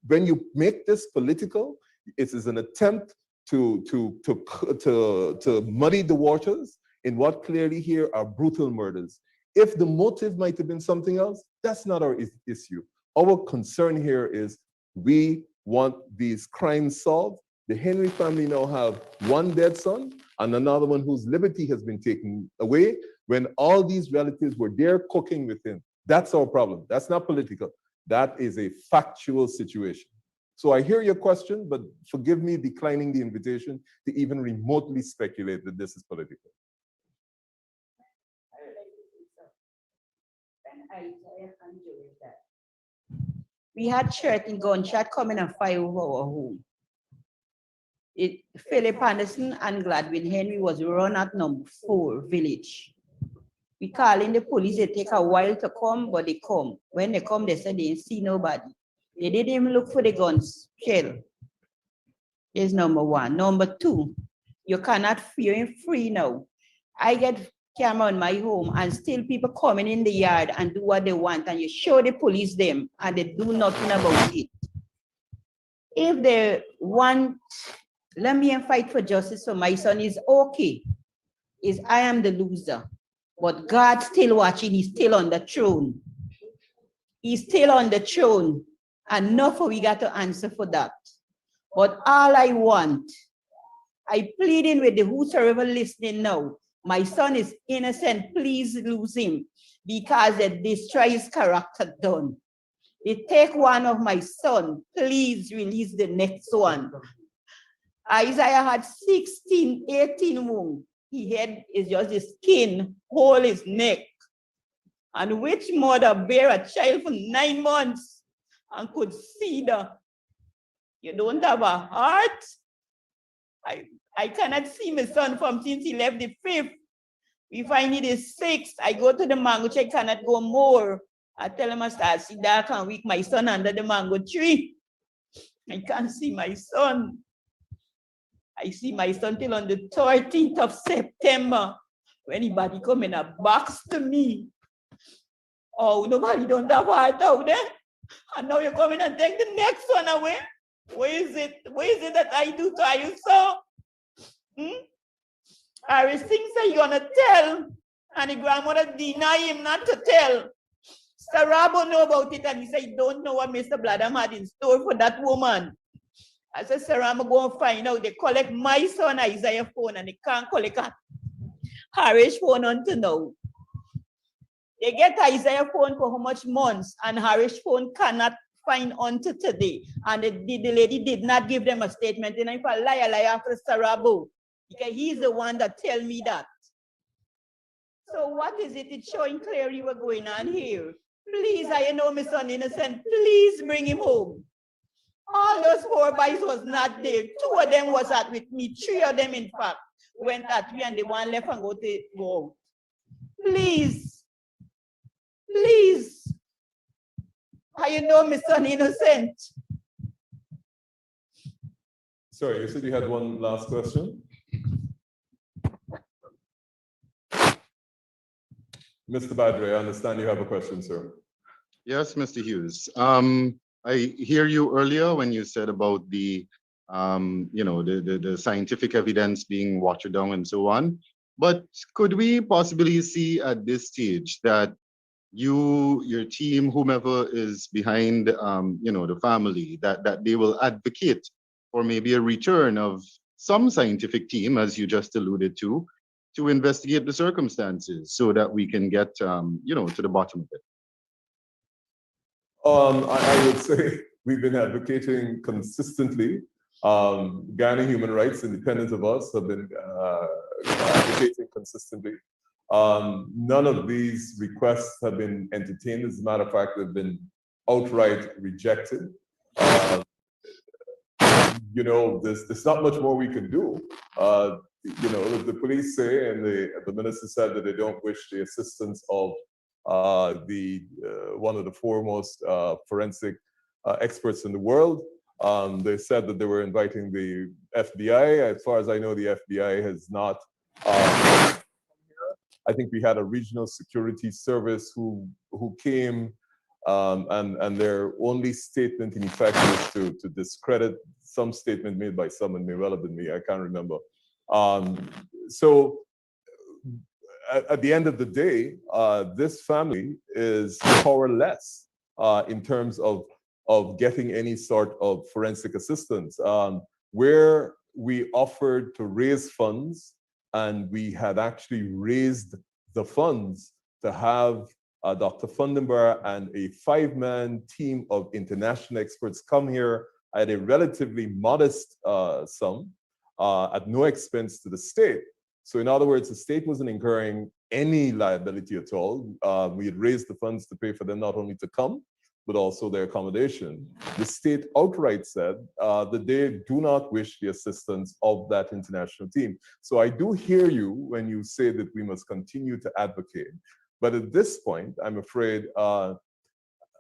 When you make this political, it is an attempt to muddy the waters in what clearly here are brutal murders. If the motive might have been something else, that's not our issue. Our concern here is we want these crimes solved. The Henry family now have one dead son and another one whose liberty has been taken away when all these relatives were there cooking with him. That's our problem. That's not political. That is a factual situation. So I hear your question, but forgive me declining the invitation to even remotely speculate that this is political. We had certain gunshot coming and fire over our home. Philip Anderson and Gladwin Henry was run at number 4 village. We call in the police, they take a while to come, but they come. When they come, they said they didn't see nobody. They didn't even look for the guns, shell. Is number 1. Number 2, you cannot fear him free now. I get camera in my home and still people coming in the yard and do what they want and you show the police them and they do nothing about it. If they want, let me fight for justice for my son is okay. Is I am the loser, but God's still watching, he's still on the throne. He's still on the throne and not for we got to answer for that. But all I want, I pleading with the whosoever listening now, my son is innocent, please lose him because they destroy his character done. They take one of my son, please release the next one. Isaiah had 16, 18 wounds. He had is just the skin, whole his neck. And which mother bear a child for 9 months and could see the, you don't have a heart? I cannot see my son from since he left the 5th. We find it is 6th. I go to the mango tree, I cannot go more. I tell him I start see dark and weak, my son under the mango tree. I can't see my son. I see my son till on the 13th of September. When anybody come in a box to me. Oh, nobody don't have heart out there. And now you're coming and take the next one away. Where is it? Where is it that I do to you so? Harris thinks that you're gonna tell, and the grandmother deny him not to tell. Sarabo know about it, and he said, he don't know what Mr. Bladam had in store for that woman. I said, Saramo, go and find out. They collect my son Isaiah phone, and they can't collect a Harris phone until now. They get Isaiah phone for how much months, and Harris phone cannot find until today. And the lady did not give them a statement. And if I lie after Sarabo, because he's the one that tell me that. So what is it? It's showing clearly what's going on here. Please, I know my son innocent. Please bring him home. All those 4 boys was not there. 2 of them was out with me. 3 of them, in fact, went at me and the one left and go out. Please. Please. I know my son innocent. Sorry, you said you had one last question? Mr. Badre, I understand you have a question, sir. Yes, Mr. Hughes. I hear you earlier when you said about the, the scientific evidence being watered down and so on. But could we possibly see at this stage that you, your team, whomever is behind, the family, that they will advocate for maybe a return of some scientific team, as you just alluded to investigate the circumstances so that we can get, you know, to the bottom of it? I would say we've been advocating consistently. Ghana Human Rights, independent of us, have been advocating consistently. None of these requests have been entertained. As a matter of fact, they've been outright rejected. You know, there's not much more we can do. You know, the police say, and the minister said that they don't wish the assistance of one of the foremost forensic experts in the world. They said that they were inviting the FBI. As far as I know, the FBI has not. I think we had a regional security service who came, and their only statement in effect was to discredit some statement made by someone, may well have been me, I can't remember. So at the end of the day, this family is powerless in terms of getting any sort of forensic assistance. Where we offered to raise funds, and we had actually raised the funds to have Dr. Fundenberg and a 5-man team of international experts come here at a relatively modest sum at no expense to the state. So in other words, the state wasn't incurring any liability at all. We had raised the funds to pay for them not only to come, but also their accommodation. The state outright said that they do not wish the assistance of that international team. So I do hear you when you say that we must continue to advocate. But at this point, I'm afraid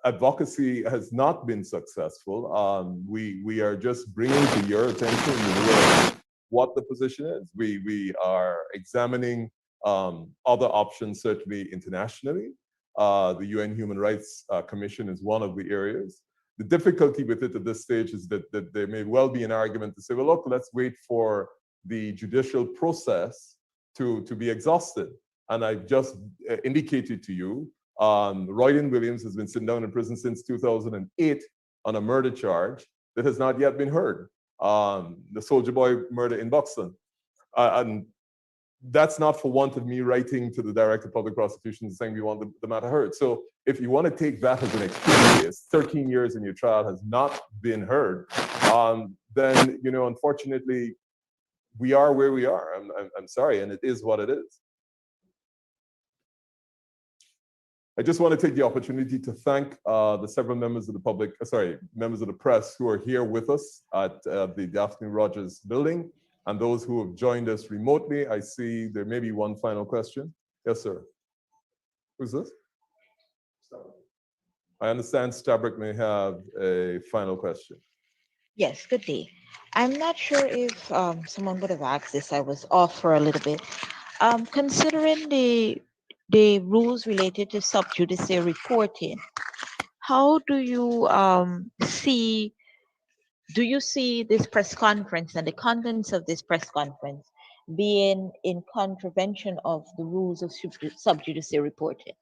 advocacy has not been successful. We are just bringing to your attention what the position is. We are examining other options, certainly internationally. The UN Human Rights Commission is one of the areas. The difficulty with it at this stage is that there may well be an argument to say, well, look, let's wait for the judicial process to be exhausted. And I've just indicated to you, Royden Williams has been sitting down in prison since 2008 on a murder charge that has not yet been heard. The Soldier Boy murder in Buxton. And that's not for want of me writing to the Director of Public Prosecutions saying we want the matter heard. So if you want to take that as an excuse, 13 years in your trial has not been heard, then, you know, unfortunately, we are where we are. I'm sorry, and it is what it is. I just want to take the opportunity to thank the several members of the public, members of the press who are here with us at the Daphne Rogers building, and those who have joined us remotely. I see there may be one final question. Yes, sir. Who's this? I understand Stabrick may have a final question. Yes, good day. I'm not sure if someone would have asked this. I was off for a little bit. Considering the rules related to sub-judice reporting, how do you see? Do you see this press conference and the contents of this press conference being in contravention of the rules of sub-judice reporting?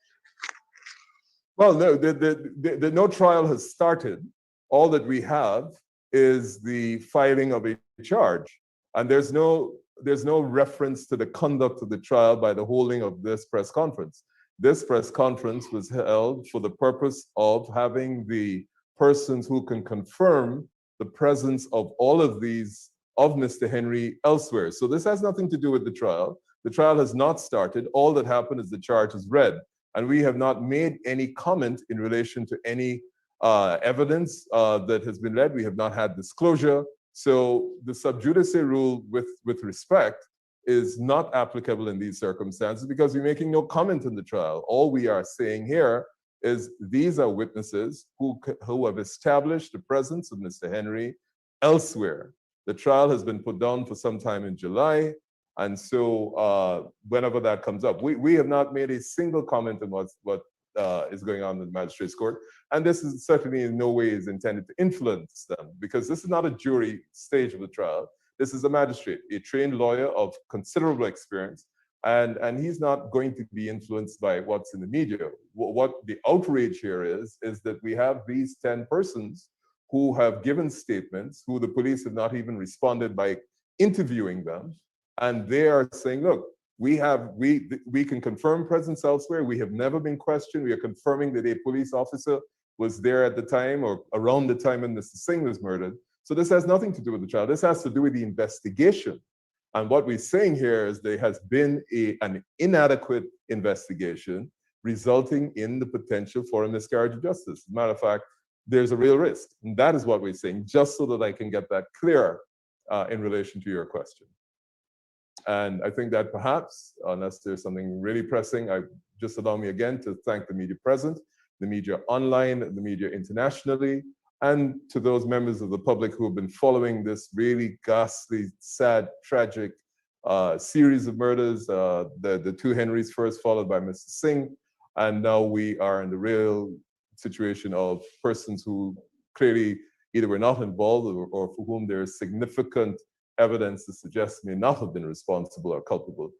Well, no, no trial has started. All that we have is the filing of a charge, and there's no reference to the conduct of the trial by the holding of this press conference. This press conference was held for the purpose of having the persons who can confirm the presence of all of these of Mr. Henry elsewhere. So this has nothing to do with the trial. The trial has not started. All that happened is the charge is read, and we have not made any comment in relation to any evidence that has been read. We have not had disclosure. So the sub judice rule with respect is not applicable in these circumstances because we're making no comment on the trial. All we are saying here is these are witnesses who have established the presence of Mr. Henry elsewhere. The trial has been put down for some time in July, and so whenever that comes up, we have not made a single comment on what is going on in the magistrate's court, and this is certainly in no way is intended to influence them, because this is not a jury stage of the trial. This is a magistrate, a trained lawyer of considerable experience, and he's not going to be influenced by what's in the media. What the outrage here is that we have these 10 persons who have given statements, who the police have not even responded by interviewing them, and they are saying, look, we can confirm presence elsewhere. We have never been questioned. We are confirming that a police officer was there at the time or around the time when Mr. Singh was murdered. So this has nothing to do with the trial. This has to do with the investigation. And what we're saying here is there has been an inadequate investigation resulting in the potential for a miscarriage of justice. As a matter of fact, there's a real risk. And that is what we're saying, just so that I can get that clear in relation to your question. And I think that perhaps, unless there's something really pressing, just allow me again to thank the media present, the media online, the media internationally, and to those members of the public who have been following this really ghastly, sad, tragic series of murders, the two Henrys first, followed by Mr. Singh. And now we are in the real situation of persons who clearly either were not involved or for whom there is significant evidence to suggest may not have been responsible or culpable,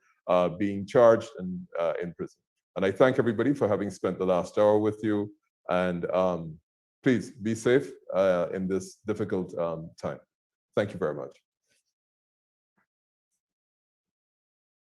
being charged and in prison. And I thank everybody for having spent the last hour with you. And please be safe in this difficult time. Thank you very much.